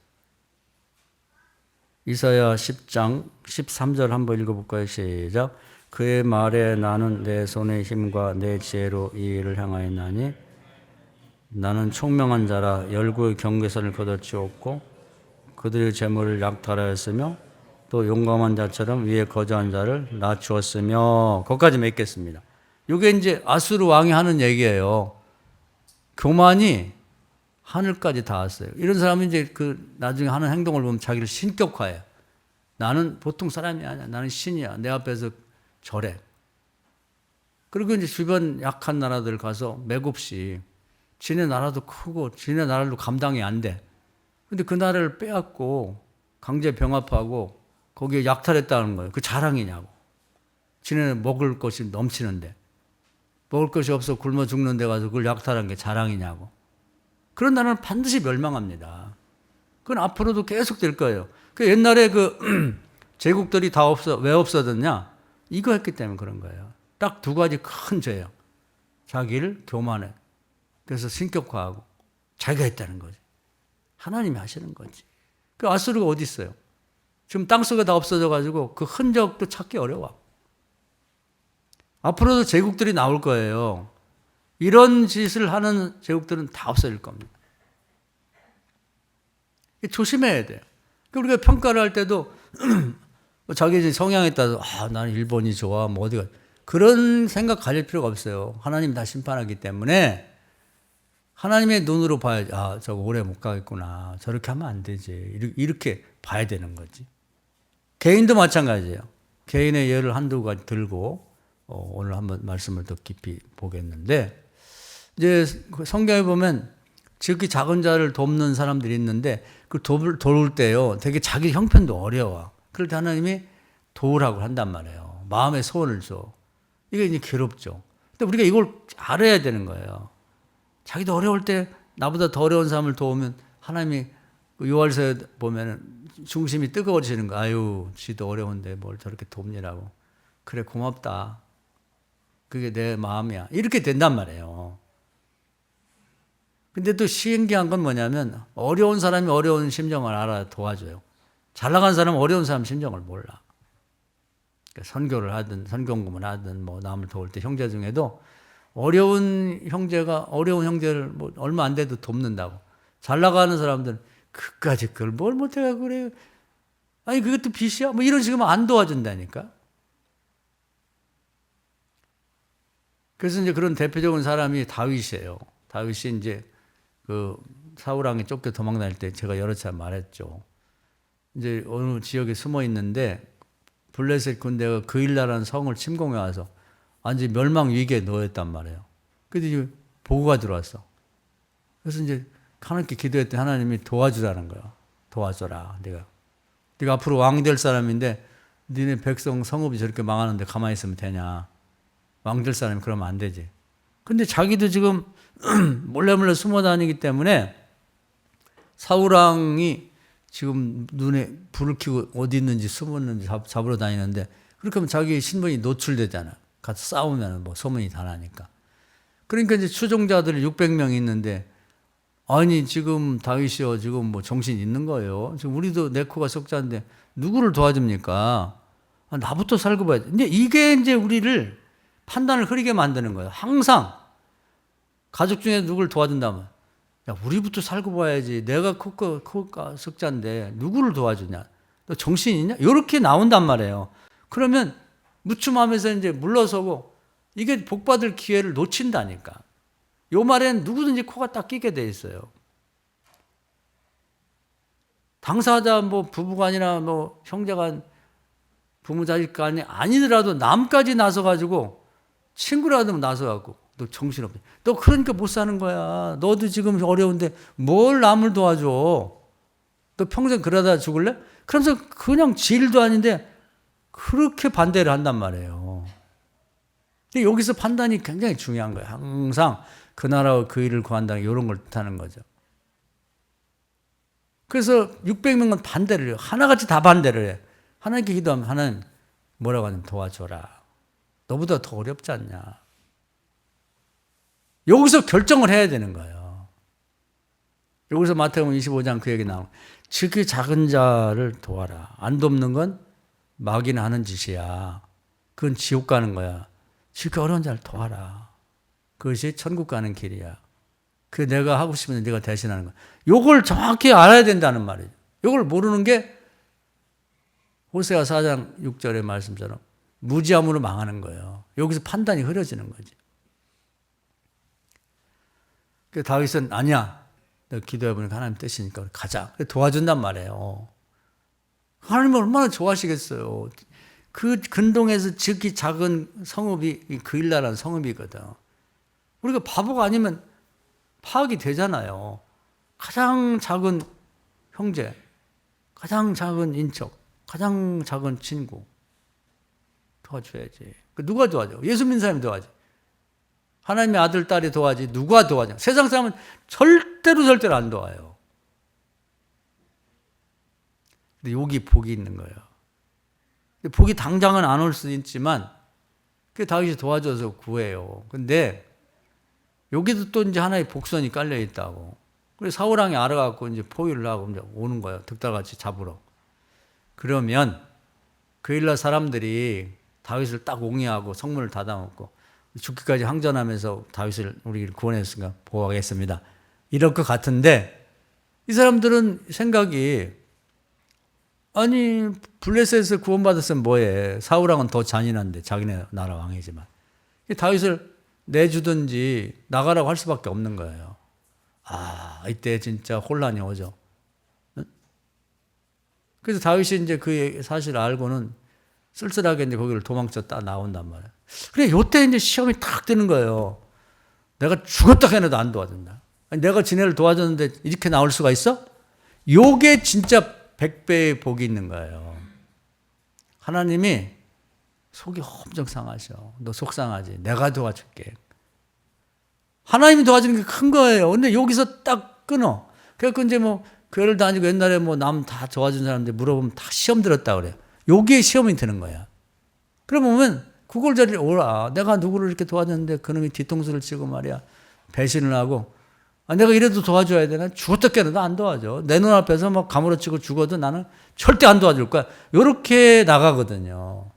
이사야 10장 13절 한번 읽어볼까요? 시작. 그의 말에 나는 내 손의 힘과 내 지혜로 이 일을 행하였나니 나는 총명한 자라 열국의 경계선을 걷어치웠고 그들의 재물을 약탈하였으며 또 용감한 자처럼 위에 거저한 자를 낮추었으며 거기까지 맺겠습니다. 이게 이제 아수르 왕이 하는 얘기예요. 교만이 하늘까지 닿았어요. 이런 사람은 이제 그 나중에 하는 행동을 보면 자기를 신격화해요. 나는 보통 사람이 아니야. 나는 신이야. 내 앞에서 절해. 그리고 이제 주변 약한 나라들 가서 맥없이 지네 나라도 크고 지네 나라도 감당이 안 돼. 근데 그 나라를 빼앗고 강제 병합하고 거기에 약탈했다는 거예요. 그 자랑이냐고. 지네는 먹을 것이 넘치는데 먹을 것이 없어 굶어 죽는 데 가서 그걸 약탈한 게 자랑이냐고. 그런 나라는 반드시 멸망합니다. 그건 앞으로도 계속 될 거예요. 그 옛날에 그 제국들이 다 왜 없어졌냐? 이거 했기 때문에 그런 거예요. 딱 두 가지 큰 죄예요. 자기를 교만해. 그래서 신격화하고 자기가 했다는 거지. 하나님이 하시는 거지. 그 아수르가 어디 있어요? 지금 땅속에 다 없어져가지고 그 흔적도 찾기 어려워. 앞으로도 제국들이 나올 거예요. 이런 짓을 하는 제국들은 다 없어질 겁니다. 조심해야 돼요. 우리가 평가를 할 때도 자기 성향에 따라서 나는 일본이 좋아, 뭐 어디가 그런 생각 가질 필요가 없어요. 하나님이 다 심판하기 때문에 하나님의 눈으로 봐야지. 저거 오래 못 가겠구나. 저렇게 하면 안 되지. 이렇게 봐야 되는 거지. 개인도 마찬가지예요. 개인의 예를 한두 가지 들고 오늘 한번 말씀을 더 깊이 보겠는데 이제 성경에 보면 지극히 작은 자를 돕는 사람들이 있는데 그 도울 때요. 되게 자기 형편도 어려워. 그럴 때 하나님이 도우라고 한단 말이에요. 마음의 소원을 줘. 이게 이제 괴롭죠. 근데 우리가 이걸 알아야 되는 거예요. 자기도 어려울 때 나보다 더 어려운 사람을 도우면 하나님이 요한서에 보면 중심이 뜨거워지는 거. 아유, 지도 어려운데 뭘 저렇게 돕니라고. 그래, 고맙다. 그게 내 마음이야. 이렇게 된단 말이에요. 근데 또 신기한 건 뭐냐면 어려운 사람이 어려운 심정을 알아 도와줘요. 잘 나간 사람은 어려운 사람 심정을 몰라. 그러니까 선교를 하든 선교공부를 하든 뭐 남을 도울 때 형제 중에도 어려운 형제를 뭐 얼마 안 돼도 돕는다고. 잘 나가는 사람들은 그까지 그걸 뭘 못해가 그래요. 아니 그것도 빚이야. 뭐 이런 식으로 안 도와준다니까. 그래서 이제 그런 대표적인 사람이 다윗이에요. 다윗이 이제 그 사울왕이 쫓겨 도망다닐 때 제가 여러 차례 말했죠. 이제 어느 지역에 숨어 있는데 블레셋 군대가 그일라라는 성을 침공해 와서 완전히 멸망 위기에 놓였단 말이에요. 그래서 이제 보고가 들어왔어. 그래서 이제 하나님께 기도했더니 하나님이 도와주라는 거예요. 도와줘라. 네가 앞으로 왕 될 사람인데 니네 백성 성읍이 저렇게 망하는데 가만히 있으면 되냐. 왕 될 사람이 그러면 안 되지. 근데 자기도 지금 몰래 숨어 다니기 때문에 사울왕이 지금 눈에 불을 켜고 어디 있는지 숨었는지 잡으러 다니는데 그렇게 하면 자기 신분이 노출되잖아. 가서 싸우면 뭐 소문이 다 나니까. 그러니까 이제 추종자들이 600명 있는데 아니 지금 다윗이요 지금 뭐 정신 있는 거예요. 지금 우리도 내 코가 석자인데 누구를 도와줍니까? 아, 나부터 살고 봐야지. 근데 이게 이제 우리를 판단을 흐리게 만드는 거예요. 항상 가족 중에 누구를 도와준다면 야 우리부터 살고 봐야지. 내가 코가 석자인데 누구를 도와주냐? 너 정신 있냐? 이렇게 나온단 말이에요. 그러면 무춤하면서 이제 물러서고 이게 복받을 기회를 놓친다니까. 요 말엔 누구든지 코가 딱 끼게 돼 있어요. 당사자 뭐 부부간이나 뭐 형제간 부모 자식간이 아니더라도 남까지 나서가지고 친구라도 나서갖고 너 정신없네. 너 그러니까 못 사는 거야. 너도 지금 어려운데 뭘 남을 도와줘. 너 평생 그러다 죽을래? 그러면서 그냥 질도 아닌데 그렇게 반대를 한단 말이에요. 근데 여기서 판단이 굉장히 중요한 거예요. 항상 그 나라와 그 일을 구한다 이런 걸 뜻하는 거죠. 그래서 600명은 반대를 해요. 하나같이 다 반대를 해. 하나님께 기도하면 하나님 뭐라고 하냐면 도와줘라. 너보다 더 어렵지 않냐. 여기서 결정을 해야 되는 거예요. 여기서 마태복음 25장 그 얘기 나오고 지극히 작은 자를 도와라. 안 돕는 건 마귀는 하는 짓이야. 그건 지옥 가는 거야. 지극히 어려운 자를 도와라. 그것이 천국 가는 길이야. 그 내가 하고 싶은데 내가 대신하는 거야. 요걸 정확히 알아야 된다는 말이죠. 요걸 모르는 게 호세아 4장 6절의 말씀처럼 무지함으로 망하는 거예요. 여기서 판단이 흐려지는 거지. 그 다윗은 아니야. 내가 기도해보니까 하나님 뜻이니까 가자. 도와준단 말이에요. 하나님 얼마나 좋아하시겠어요. 그 근동에서 지극히 작은 성읍이 그일라라는 성읍이거든. 우리가 바보가 아니면 파악이 되잖아요. 가장 작은 형제, 가장 작은 인척, 가장 작은 친구 도와줘야지. 누가 도와줘? 예수 믿는 사람이 도와줘. 하나님의 아들, 딸이 도와지 누가 도와줘? 세상 사람은 절대로 안 도와요. 근데 여기 복이 있는 거예요. 복이 당장은 안 올 수 있지만 그 다윗이 도와줘서 구해요. 근데 여기도 또 이제 하나의 복선이 깔려 있다고. 그래서 사울왕이 알아갖고 이제 포위를 하고 이제 오는 거예요. 득달같이 잡으러. 그러면 그일라 사람들이 다윗을 딱 옹이하고 성문을 닫아놓고 죽기까지 항전하면서 다윗을 우리를 구원했으니까 보호하겠습니다. 이럴 것 같은데 이 사람들은 생각이 아니 블레셋에서 구원받았으면 뭐해. 사울왕은 더 잔인한데 자기네 나라 왕이지만 다윗을 내주든지 나가라고 할 수밖에 없는 거예요. 아 이때 진짜 혼란이 오죠. 그래서 다윗이 이제 그 사실을 알고는 쓸쓸하게 이제 거기를 도망쳤다 나온단 말이에요. 그래 요때 이제 시험이 탁 뜨는 거예요. 내가 죽었다 해도 안 도와준다. 아니, 내가 지네를 도와줬는데 이렇게 나올 수가 있어? 요게 진짜 100배의 복이 있는 거예요. 하나님이 속이 엄청 상하셔. 너 속상하지? 내가 도와줄게. 하나님이 도와주는 게 큰 거예요. 근데 여기서 딱 끊어. 그래서 이제 뭐 교회를 다니고 옛날에 뭐 남 다 도와준 사람들 물어보면 다 시험 들었다 그래요. 여기에 시험이 드는 거야. 그러면 구골자리를 오라. 내가 누구를 이렇게 도와줬는데 그놈이 뒤통수를 치고 말이야. 배신을 하고 내가 이래도 도와줘야 되나? 죽었다 깨어나도 안 도와줘. 내 눈앞에서 막 가물어치고 죽어도 나는 절대 안 도와줄 거야. 이렇게 나가거든요.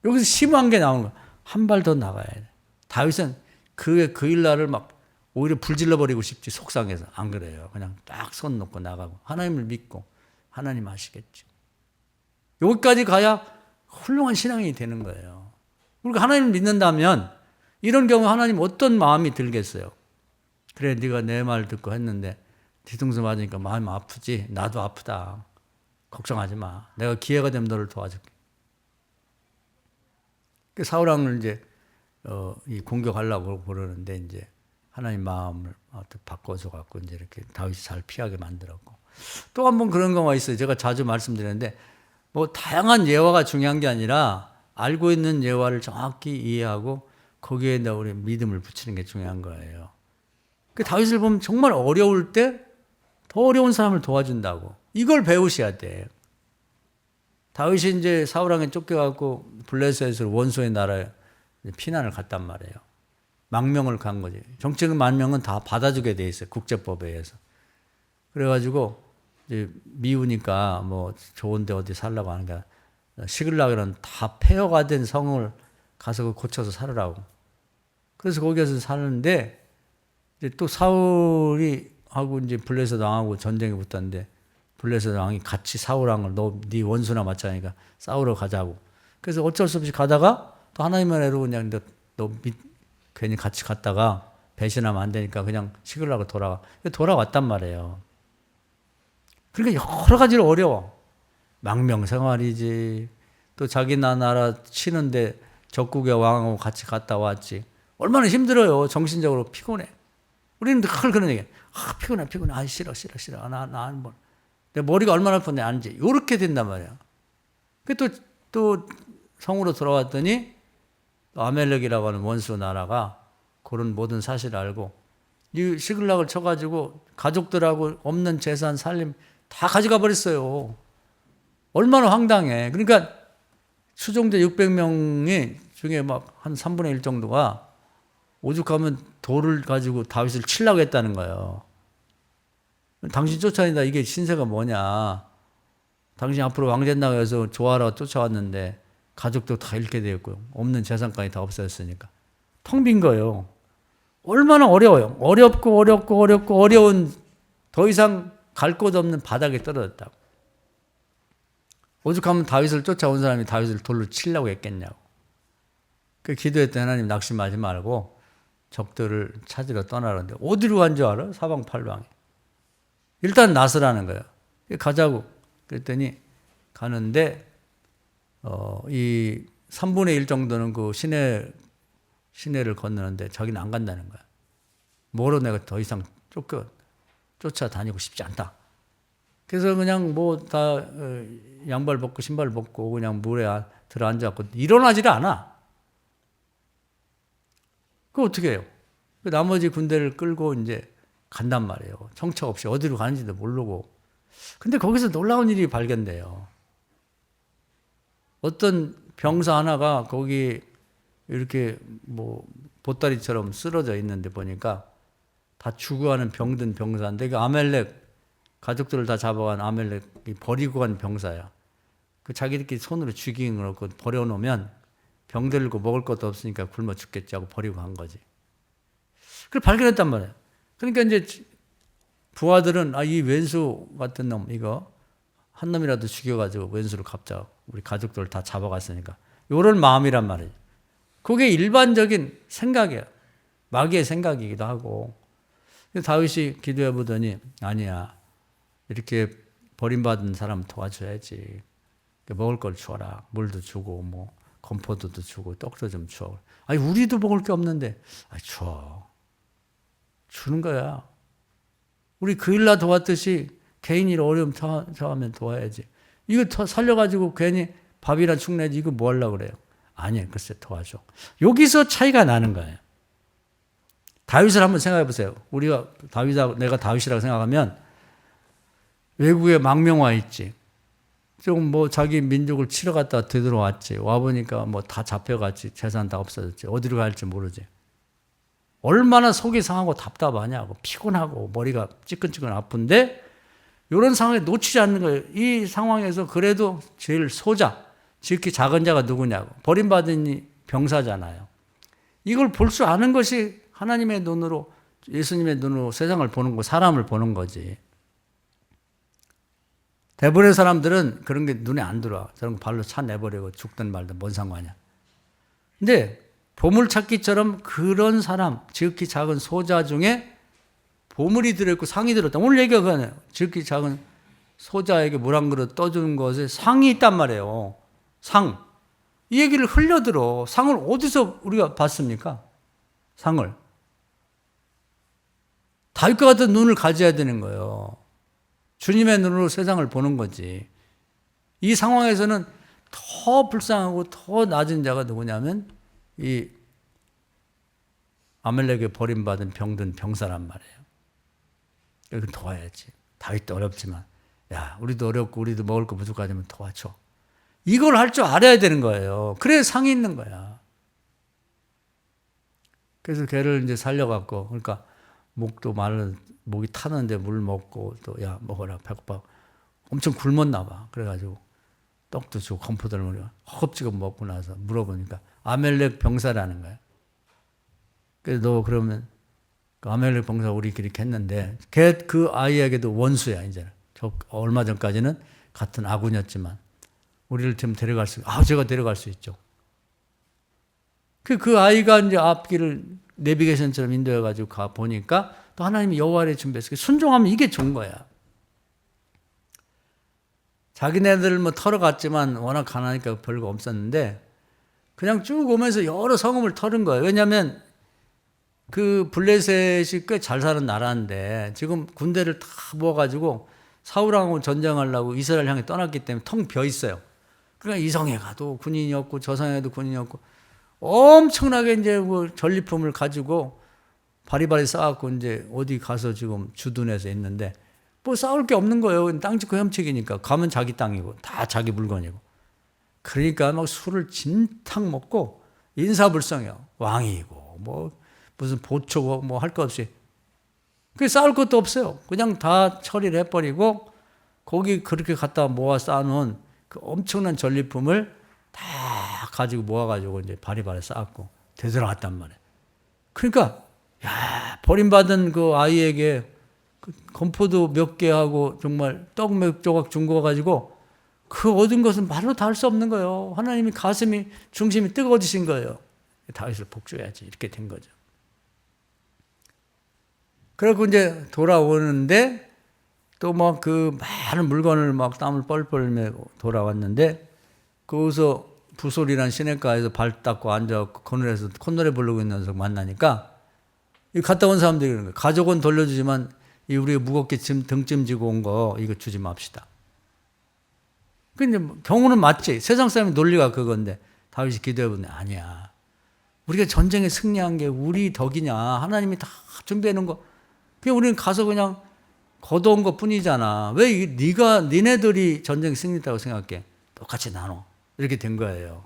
여기서 심한 게 나오는 거야. 한 발 더 나가야 돼. 다윗은 그 일날을 막 오히려 불질러버리고 싶지, 속상해서. 안 그래요. 그냥 딱 손 놓고 나가고 하나님을 믿고 하나님 하시겠죠. 여기까지 가야 훌륭한 신앙이 되는 거예요. 그리고 하나님을 믿는다면 이런 경우 하나님 어떤 마음이 들겠어요? 그래, 네가 내 말 듣고 했는데 뒤통수 맞으니까 마음이 아프지? 나도 아프다. 걱정하지 마. 내가 기회가 되면 너를 도와줄게. 사울왕을 이제 이 공격하려고 그러는데 이제 하나님 마음을 바꿔서 갖고 이제 이렇게 다윗이 잘 피하게 만들었고, 또 한 번 그런 경우가 있어요. 제가 자주 말씀드리는데 뭐 다양한 예화가 중요한 게 아니라 알고 있는 예화를 정확히 이해하고 거기에 우리 믿음을 붙이는 게 중요한 거예요. 그 다윗을 보면 정말 어려울 때 더 어려운 사람을 도와준다고. 이걸 배우셔야 돼요. 다윗이 이제 사울왕에 쫓겨갖고 블레셋으로 원수의 나라에 피난을 갔단 말이에요. 망명을 간 거지. 정치적 망명은 다 받아주게 돼 있어요. 국제법에 의해서. 그래가지고 이제 미우니까 뭐 좋은데 어디 살라고 하는 게 시글락이라는 다 폐허가 된 성을 가서 고쳐서 살으라고. 그래서 거기에서 사는데 이제 또 사울이 하고 이제 블레셋 왕하고 전쟁에 붙었는데 블레셋 왕이 같이 사울 왕을 네 원수나 마찬가지니까 싸우러 가자고. 그래서 어쩔 수 없이 가다가 또 하나님의 은혜로 그냥 괜히 같이 갔다가 배신하면 안 되니까 그냥 시글락으로 돌아왔단 말이에요. 그러니까 여러 가지로 어려워. 망명 생활이지. 또 자기 나라 치는데 적국의 왕하고 같이 갔다 왔지. 얼마나 힘들어요. 정신적으로 피곤해. 우리는 늘 그런 얘기해. 피곤해. 싫어. 내 머리가 얼마나 아픈데 아는지. 이렇게 된단 말이야. 또 성으로 돌아왔더니 아멜렉이라고 하는 원수 나라가 그런 모든 사실을 알고 이 시글락을 쳐가지고 가족들하고 없는 재산 살림 다 가져가 버렸어요. 얼마나 황당해. 그러니까 추종자 600명이 중에 막 한 3분의 1 정도가 오죽하면 돌을 가지고 다윗을 치려고 했다는 거예요. 당신 쫓아낸다. 이게 신세가 뭐냐. 당신 앞으로 왕 된다고 해서 좋아하라고 쫓아왔는데 가족도 다 잃게 되었고 없는 재산까지 다 없어졌으니까 텅 빈 거예요. 얼마나 어려워요. 어렵고 어려운 더 이상 갈 곳 없는 바닥에 떨어졌다고. 오죽하면 다윗을 쫓아온 사람이 다윗을 돌로 치려고 했겠냐고. 그 기도했더니 하나님 낙심하지 말고 적들을 찾으러 떠나라는데 어디로 간 줄 알아? 사방팔방에. 일단 나서라는 거예요. 가자고. 그랬더니 가는데 이 3분의 1 정도는 그 시내를 건너는데 자기는 안 간다는 거야. 뭐로 내가 더 이상 쫓아다니고 싶지 않다. 그래서 그냥 뭐 다 양발 벗고 신발 벗고 그냥 물에 들어앉아갖고 일어나지를 않아. 그거 어떻게 해요? 나머지 군대를 끌고 이제 간단 말이에요. 정처 없이 어디로 가는지도 모르고. 근데 거기서 놀라운 일이 발견돼요. 어떤 병사 하나가 거기 이렇게 뭐 보따리처럼 쓰러져 있는데 보니까 다 죽어가는 병든 병사인데 그 아멜렉 가족들을 다 잡아간 아멜렉이 버리고 간 병사야. 그 자기들끼리 손으로 죽이는 걸 버려놓으면 병들고 먹을 것도 없으니까 굶어 죽겠지 하고 버리고 간 거지. 그걸 발견했단 말이야. 그러니까 이제 부하들은 이 왼수 같은 놈 이거 한 놈이라도 죽여가지고 왼수를 갚자. 우리 가족들 다 잡아갔으니까. 이런 마음이란 말이에요. 그게 일반적인 생각이야. 마귀의 생각이기도 하고. 다윗이 기도해 보더니 아니야. 이렇게 버림받은 사람 도와줘야지. 먹을 걸 주어라. 물도 주고 뭐 건포도도 주고 떡도 좀 줘. 아니 우리도 먹을 게 없는데 줘. 주는 거야. 우리 그일라 도왔듯이 개인이 어려움 처하면 도와야지. 이거 살려가지고 괜히 밥이나 축 내지 이거 뭐 하려고 그래요? 아니에요. 글쎄 도와줘. 여기서 차이가 나는 거예요. 다윗을 한번 생각해 보세요. 우리가 내가 다윗이라고 생각하면 외국에 망명 와 있지. 좀 뭐 자기 민족을 치러 갔다가 되돌아왔지. 와보니까 뭐 다 잡혀갔지. 재산 다 없어졌지. 어디로 갈지 모르지. 얼마나 속이 상하고 답답하냐고, 피곤하고 머리가 찌끈찌끈 아픈데 이런 상황에 놓치지 않는 거예요. 이 상황에서 그래도 제일 소자, 지극히 작은 자가 누구냐고, 버림받은 병사잖아요. 이걸 볼 수 아는 것이 하나님의 눈으로, 예수님의 눈으로 세상을 보는 거, 사람을 보는 거지. 대부분의 사람들은 그런 게 눈에 안 들어와. 저런 거 발로 차 내버리고 죽든 말든 뭔 상관이야. 근데 보물찾기처럼 그런 사람, 지극히 작은 소자 중에 보물이 들어있고 상이 들었다. 오늘 얘기가 그거네요. 지극히 작은 소자에게 물 한 그릇 떠주는 것에 상이 있단 말이에요. 상. 이 얘기를 흘려들어. 상을 어디서 우리가 봤습니까? 상을. 다윗과 같은 눈을 가져야 되는 거예요. 주님의 눈으로 세상을 보는 거지. 이 상황에서는 더 불쌍하고 더 낮은 자가 누구냐면 이 아멜렉에 버림받은 병든 병사란 말이에요. 여기 도와야지. 다윗도 어렵지만, 야, 우리도 어렵고 우리도 먹을 거 부족하지만 도와줘. 이걸 할 줄 알아야 되는 거예요. 그래야 상이 있는 거야. 그래서 걔를 이제 살려갖고, 그러니까 목도 목이 타는데 물 먹고 또 야 먹어라 배고파. 엄청 굶었나 봐. 그래가지고 떡도 주고 건포도를 먹으려 허겁지겁 먹고 나서 물어보니까 아멜렉 병사라는 거야. 그래서 너 그러면 그 아멜렉 병사 우리끼리 했는데 걔 그 아이에게도 원수야 이제는. 저 얼마 전까지는 같은 아군이었지만 우리를 지금 데려갈 제가 데려갈 수 있죠. 그 아이가 이제 앞길을 내비게이션처럼 인도해가지고 가 보니까 또 하나님이 여호와를 준비했어요. 순종하면 이게 좋은 거야. 자기네들 뭐 털어갔지만 워낙 가난하니까 별거 없었는데 그냥 쭉 오면서 여러 성읍을 털은 거예요. 왜냐하면 그 블레셋이 꽤 잘 사는 나라인데 지금 군대를 다 모아가지고 사울하고 전쟁하려고 이스라엘 향해 떠났기 때문에 텅 비어 있어요. 그러니까 이 성에 가도 군인이 없고 저 성에도 군인이 없고 엄청나게 이제 뭐 전리품을 가지고 바리바리 쌓았고 이제 어디 가서 지금 주둔해서 있는데 뭐 싸울 게 없는 거예요. 땅 짓고 훔치기니까. 가면 자기 땅이고 다 자기 물건이고. 그러니까 막 술을 진탕 먹고 인사불성해요. 왕이고 뭐 무슨 보초고 뭐 할 거 없이. 그 싸울 것도 없어요. 그냥 다 처리를 해버리고 거기 그렇게 갖다 모아 쌓아놓은 그 엄청난 전리품을 다 가지고 모아가지고 이제 바리바리 쌓았고 되돌아갔단 말이에요. 그러니까 야 버림받은 그 아이에게 그 건포도 몇 개 하고 정말 떡 몇 조각 준 거 가지고 그 얻은 것은 말로 다 할 수 없는 거예요. 하나님이 중심이 뜨거워지신 거예요. 다윗을 복줘야지 이렇게 된 거죠. 그래서 이제 돌아오는데 또 막 그 많은 물건을 막 땀을 뻘뻘 메고 돌아왔는데 거기서 부솔이란 시냇가에서 발 닦고 앉아갖고 그늘에서 콧노래 부르고 있는 녀석 만나니까 갔다 온 사람들이 그런 거예요. 가족은 돌려주지만 우리가 무겁게 등짐 지고 온 거 이거 주지 맙시다. 근데 경우는 맞지. 세상 사람의 논리가 그건데 다윗이 기도해보니 아니야. 우리가 전쟁에 승리한 게 우리 덕이냐. 하나님이 다 준비해놓은 거. 그냥 우리는 가서 그냥 걷어온 것 뿐이잖아. 왜 니네들이 전쟁에 승리했다고 생각해? 똑같이 나눠. 이렇게 된 거예요.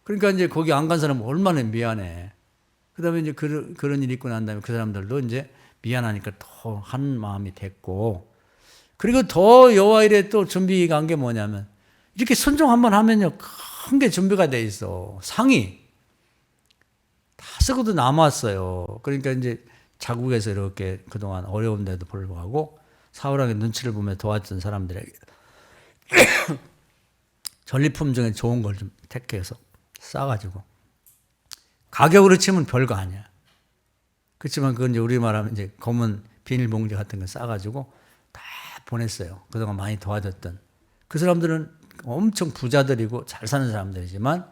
그러니까 이제 거기 안 간 사람은 얼마나 미안해. 그 다음에 이제 그런 일이 있고 난 다음에 그 사람들도 이제 미안하니까 더 한 마음이 됐고, 그리고 더 여호와 일에 또 준비가 한 게 뭐냐면, 이렇게 순종 한번 하면요, 큰 게 준비가 돼 있어. 상이. 다 쓰고도 남았어요. 그러니까 이제 자국에서 이렇게 그동안 어려운데도 불구하고 사울왕의 눈치를 보며 도왔던 사람들에게 전리품 중에 좋은 걸 좀 택해서 싸가지고, 가격으로 치면 별거 아니야. 그렇지만 그건 이제 우리 말하면 이제 검은 비닐봉지 같은 거 싸가지고 다 보냈어요. 그동안 많이 도와줬던. 그 사람들은 엄청 부자들이고 잘 사는 사람들이지만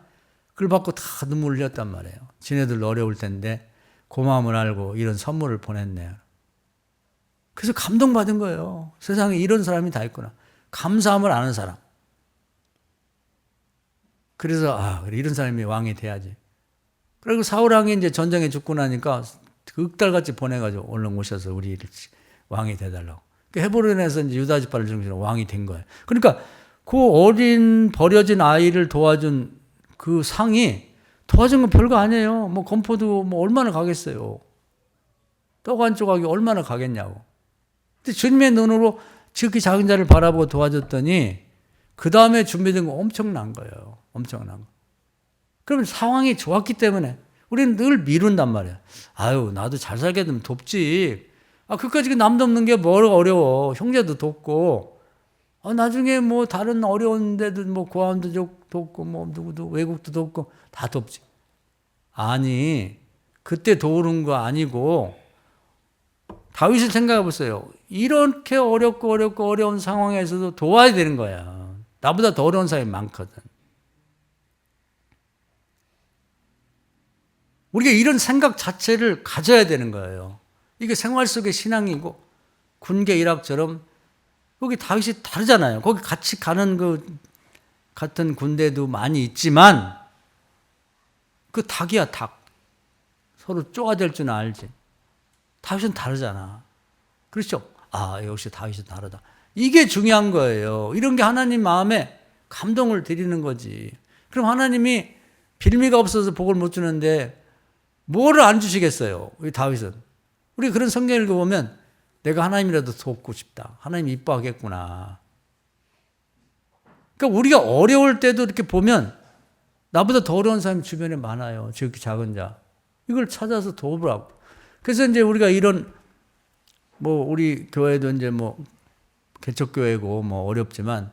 그걸 받고 다 눈물 흘렸단 말이에요. 지네들도 어려울 텐데 고마움을 알고 이런 선물을 보냈네요. 그래서 감동받은 거예요. 세상에 이런 사람이 다 있구나. 감사함을 아는 사람. 그래서 이런 사람이 왕이 돼야지. 그리고 사울왕이 이제 전쟁에 죽고 나니까 윽달같이 보내가지고 얼른 오셔서 우리 왕이 돼달라고. 헤브론에서 이제 유다 지파를 중심으로 왕이 된 거예요. 그러니까 그 어린 버려진 아이를 도와준 그 상이 도와준 건 별거 아니에요. 뭐 건포도 뭐 얼마나 가겠어요. 떡 한 조각이 얼마나 가겠냐고. 근데 주님의 눈으로 지극히 작은 자를 바라보고 도와줬더니 그 다음에 준비된 거 엄청난 거예요. 엄청난 거. 그러면 상황이 좋았기 때문에 우리는 늘 미룬단 말이야. 아유, 나도 잘 살게 되면 돕지. 그까지 남 돕는 게 뭐가 어려워. 형제도 돕고. 나중에 뭐 다른 어려운 데도 뭐 고아원도 돕고 뭐 누구도 외국도 돕고 다 돕지. 아니, 그때 도우는 거 아니고 다윗을 생각해 보세요. 이렇게 어렵고 어려운 상황에서도 도와야 되는 거야. 나보다 더 어려운 사람이 많거든. 우리가 이런 생각 자체를 가져야 되는 거예요. 이게 생활 속의 신앙이고 군계 일학처럼 거기 다윗이 다르잖아요. 거기 같이 가는 그 같은 군대도 많이 있지만 그 닭이야 닭. 서로 쪼아댈 줄 알지. 다윗은 다르잖아. 그렇죠? 역시 다윗은 다르다. 이게 중요한 거예요. 이런 게 하나님 마음에 감동을 드리는 거지. 그럼 하나님이 빌미가 없어서 복을 못 주는데 뭐를 안 주시겠어요? 우리 다윗은. 우리 그런 성경 읽어보면 내가 하나님이라도 돕고 싶다. 하나님 이뻐하겠구나. 그러니까 우리가 어려울 때도 이렇게 보면 나보다 더 어려운 사람이 주변에 많아요. 지극히 작은 자. 이걸 찾아서 도우라고. 그래서 이제 우리가 이런 뭐 우리 교회도 이제 뭐 개척교회고 뭐 어렵지만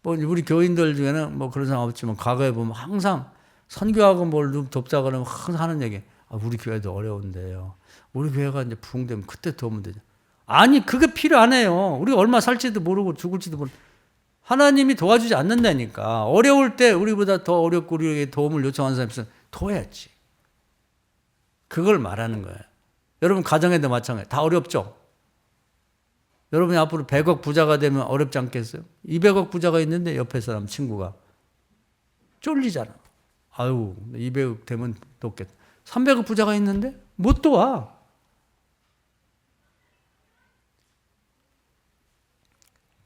뭐 우리 교인들 중에는 뭐 그런 사람 없지만 과거에 보면 항상 선교하고 뭘 돕자 그러면 항상 하는 얘기. 우리 교회도 어려운데요. 우리 교회가 이제 부흥되면 그때 도우면 되죠. 아니, 그게 필요 안 해요. 우리가 얼마 살지도 모르고 죽을지도 모르고. 하나님이 도와주지 않는다니까. 어려울 때 우리보다 더 어렵고 우리에게 도움을 요청하는 사람이 있으면 도와야지. 그걸 말하는 거예요. 여러분 가정에도 마찬가지. 다 어렵죠? 여러분이 앞으로 100억 부자가 되면 어렵지 않겠어요? 200억 부자가 있는데 옆에 사람 친구가 쫄리잖아. 200억 되면 돕겠다. 300억 부자가 있는데 못 도와.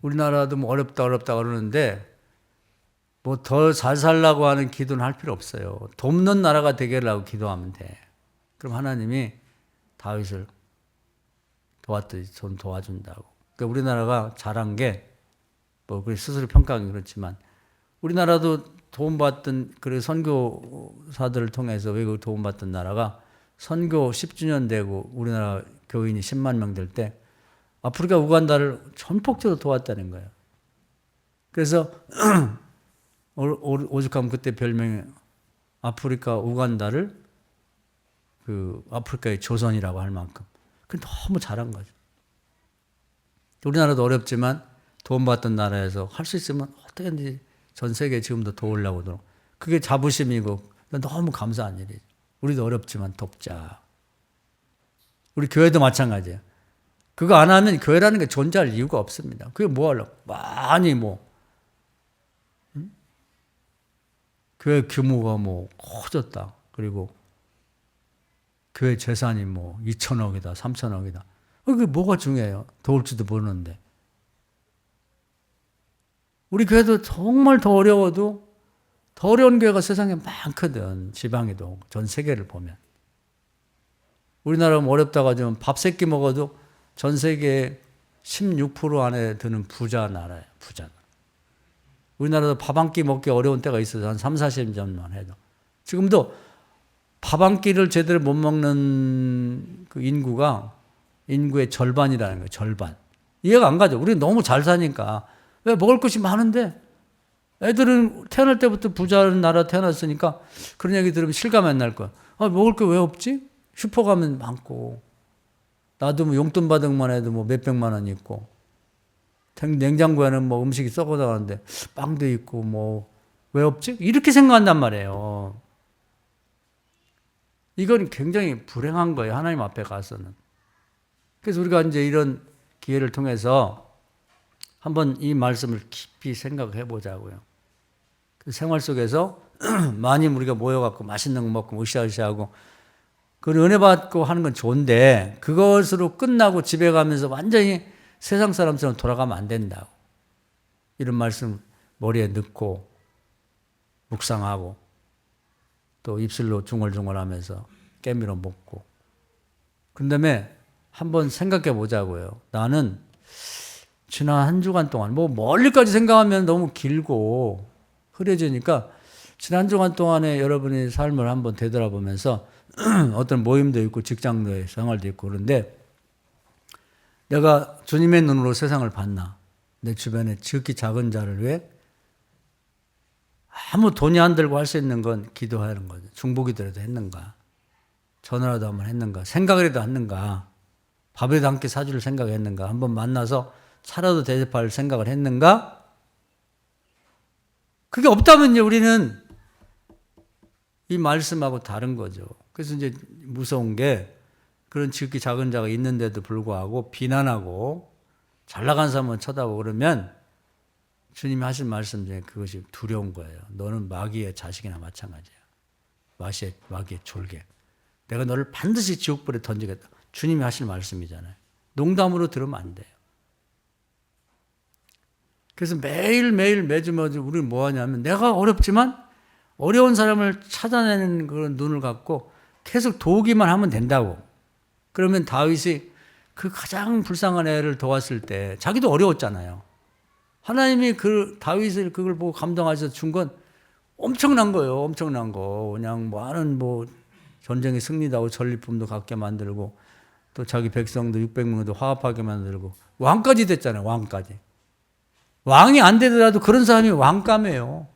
우리나라도 뭐 어렵다 그러는데 뭐 더 잘 살라고 하는 기도는 할 필요 없어요. 돕는 나라가 되게라고 기도하면 돼. 그럼 하나님이 다윗을 도왔듯이 좀 도와준다고. 그러니까 우리나라가 잘한 게 뭐 스스로 평가하기 그렇지만 우리나라도 도움받던 그 선교사들을 통해서 외국 도움받던 나라가 선교 10주년 되고 우리나라 교인이 10만 명 될 때 아프리카 우간다를 전폭적으로 도왔다는 거예요. 그래서 오죽하면 그때 별명이 아프리카 우간다를 그 아프리카의 조선이라고 할 만큼 그 너무 잘한 거죠. 우리나라도 어렵지만 도움받던 나라에서 할 수 있으면 어떻게든지 전 세계에 지금도 도우려고 들어. 그게 자부심이고 너무 감사한 일이죠. 우리도 어렵지만 돕자. 우리 교회도 마찬가지예요. 그거 안 하면 교회라는 게 존재할 이유가 없습니다. 그게 뭐 하려고? 많이 교회 규모가 커졌다. 그리고 교회 재산이 2천억이다, 3천억이다. 그게 뭐가 중요해요? 도울지도 모르는데. 우리 교회도 정말 더 어려워도 더 어려운 교회가 세상에 많거든. 지방에도 전 세계를 보면. 우리나라는 어렵다고 하지만 밥 세 끼 먹어도 전 세계 16% 안에 드는 부자 나라예요. 부자 나라. 우리나라도 밥 한 끼 먹기 어려운 때가 있어서 한 3, 40년만 해도. 지금도 밥 한 끼를 제대로 못 먹는 그 인구의 절반이라는 거예요. 절반. 이해가 안 가죠. 우리 너무 잘 사니까. 왜 먹을 것이 많은데 애들은 태어날 때부터 부자 나라 태어났으니까 그런 얘기 들으면 실감 안 날 거야. 먹을 게 왜 없지? 슈퍼 가면 많고. 나도 용돈 받은 것만 해도 몇백만 원 있고. 냉장고에는 음식이 썩어 나가는데 빵도 있고 왜 없지? 이렇게 생각한단 말이에요. 이건 굉장히 불행한 거예요. 하나님 앞에 가서는. 그래서 우리가 이제 이런 기회를 통해서 한번 이 말씀을 깊이 생각해 보자고요. 그 생활 속에서 많이 우리가 모여갖고 맛있는 거 먹고 으쌰으쌰하고 그 은혜 받고 하는 건 좋은데 그것으로 끝나고 집에 가면서 완전히 세상 사람처럼 돌아가면 안 된다고. 이런 말씀 머리에 넣고 묵상하고 또 입술로 중얼중얼하면서 깨물어 먹고. 그 다음에 한번 생각해 보자고요. 나는 지난 한 주간 동안 뭐 멀리까지 생각하면 너무 길고 흐려지니까 지난 한 주간 동안에 여러분의 삶을 한번 되돌아보면서 어떤 모임도 있고 직장도 생활도 있고 그런데 내가 주님의 눈으로 세상을 봤나? 내 주변에 지극히 작은 자를 위해 아무 돈이 안 들고 할 수 있는 건 기도하는 거죠. 중보기도라도 했는가? 전화라도 한번 했는가? 생각이라도 했는가? 밥이라도 함께 사줄 생각했는가? 한번 만나서 차라도 대접할 생각을 했는가? 그게 없다면 이제 우리는 이 말씀하고 다른 거죠. 그래서 이제 무서운 게 그런 지극히 작은 자가 있는데도 불구하고 비난하고 잘 나간 사람은 쳐다보고 그러면 주님이 하신 말씀 중에 그것이 두려운 거예요. 너는 마귀의 자식이나 마찬가지야. 마귀의 졸개. 내가 너를 반드시 지옥불에 던지겠다. 주님이 하실 말씀이잖아요. 농담으로 들으면 안 돼요. 그래서 매일매일 매주마주 우리는 뭐 하냐면 내가 어렵지만 어려운 사람을 찾아내는 그런 눈을 갖고 계속 도우기만 하면 된다고. 그러면 다윗이 그 가장 불쌍한 애를 도왔을 때 자기도 어려웠잖아요. 하나님이 그 다윗을 그걸 보고 감동하셔서 준 건 엄청난 거예요. 엄청난 거. 그냥 많은 전쟁에 승리도 하고 전리품도 갖게 만들고 또 자기 백성도 600명도 화합하게 만들고 왕까지 됐잖아요. 왕까지. 왕이 안 되더라도 그런 사람이 왕감이에요.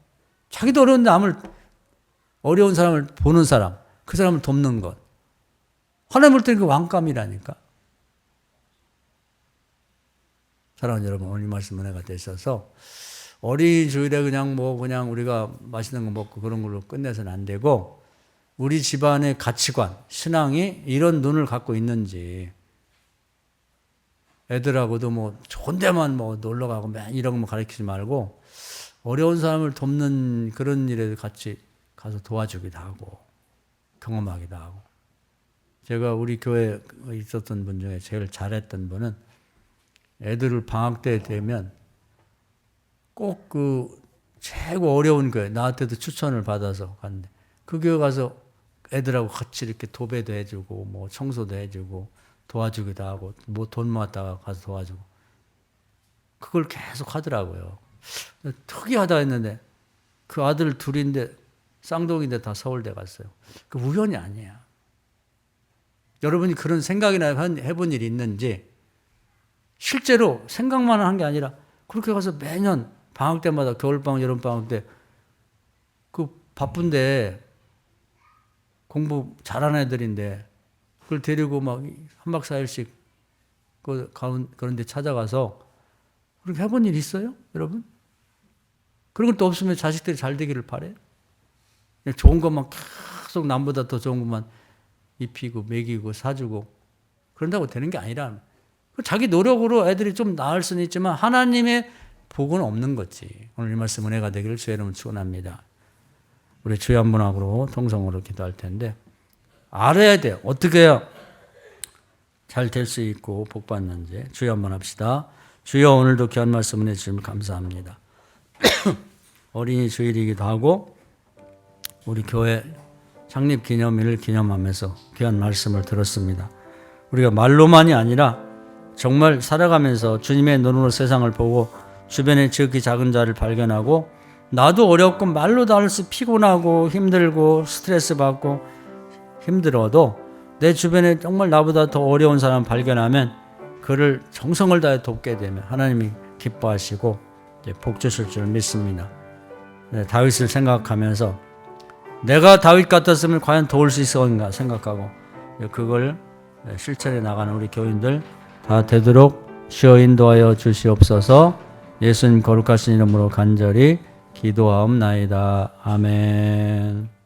자기도 어려운 사람을 보는 사람, 그 사람을 돕는 것. 하나님 볼 때는 그 왕감이라니까. 사랑하는 여러분, 오늘 이 말씀 은혜가 되셔서 어린이 주일에 그냥 우리가 맛있는 거 먹고 그런 걸로 끝내서는 안 되고 우리 집안의 가치관, 신앙이 이런 눈을 갖고 있는지 애들하고도 좋은 데만 놀러 가고 이런 거 가르치지 말고 어려운 사람을 돕는 그런 일에 같이 가서 도와주기도 하고 경험하기도 하고. 제가 우리 교회에 있었던 분 중에 제일 잘했던 분은 애들을 방학 때 되면 꼭 그 최고 어려운 교회, 나한테도 추천을 받아서 갔는데 그 교회 가서 애들하고 같이 이렇게 도배도 해주고 청소도 해주고 도와주기도 하고 돈 모았다가 가서 도와주고 그걸 계속 하더라고요. 특이하다 했는데 그 아들 둘인데 쌍둥이인데 다 서울대 갔어요. 그 우연이 아니야. 여러분이 그런 생각이나 해본 일이 있는지 실제로 생각만 한 게 아니라 그렇게 가서 매년 방학 때마다 겨울방학, 여름방학 때 그 바쁜데 공부 잘하는 애들인데 그걸 데리고 3박 4일씩 그런 데 찾아가서 그렇게 해본 일 있어요? 여러분? 그런 것도 없으면 자식들이 잘 되기를 바래요. 그냥 좋은 것만 계속 남보다 더 좋은 것만 입히고 먹이고 사주고 그런다고 되는 게 아니라 자기 노력으로 애들이 좀 나을 수는 있지만 하나님의 복은 없는 거지. 오늘 이 말씀 은혜가 되기를 주의 이름으로 축원합니다. 우리 주여 한 분하고 통성으로 기도할 텐데 알아야 돼요. 어떻게 해야 잘 될 수 있고 복 받는지 주여 한번 합시다. 주여 오늘도 귀한 말씀 은혜 주시면 감사합니다. 어린이 주일이기도 하고 우리 교회 창립 기념일을 기념하면서 귀한 말씀을 들었습니다. 우리가 말로만이 아니라 정말 살아가면서 주님의 눈으로 세상을 보고 주변에 지극히 작은 자를 발견하고 나도 어렵고 말로도 할 수 피곤하고 힘들고 스트레스 받고 힘들어도 내 주변에 정말 나보다 더 어려운 사람 발견하면 그를 정성을 다해 돕게 되면 하나님이 기뻐하시고 복 주실 줄 믿습니다. 다윗을 생각하면서 내가 다윗 같았으면 과연 도울 수 있었는가 생각하고 그걸 실천해 나가는 우리 교인들 다 되도록 주여 인도하여 주시옵소서. 예수님 거룩하신 이름으로 간절히 기도하옵나이다. 아멘.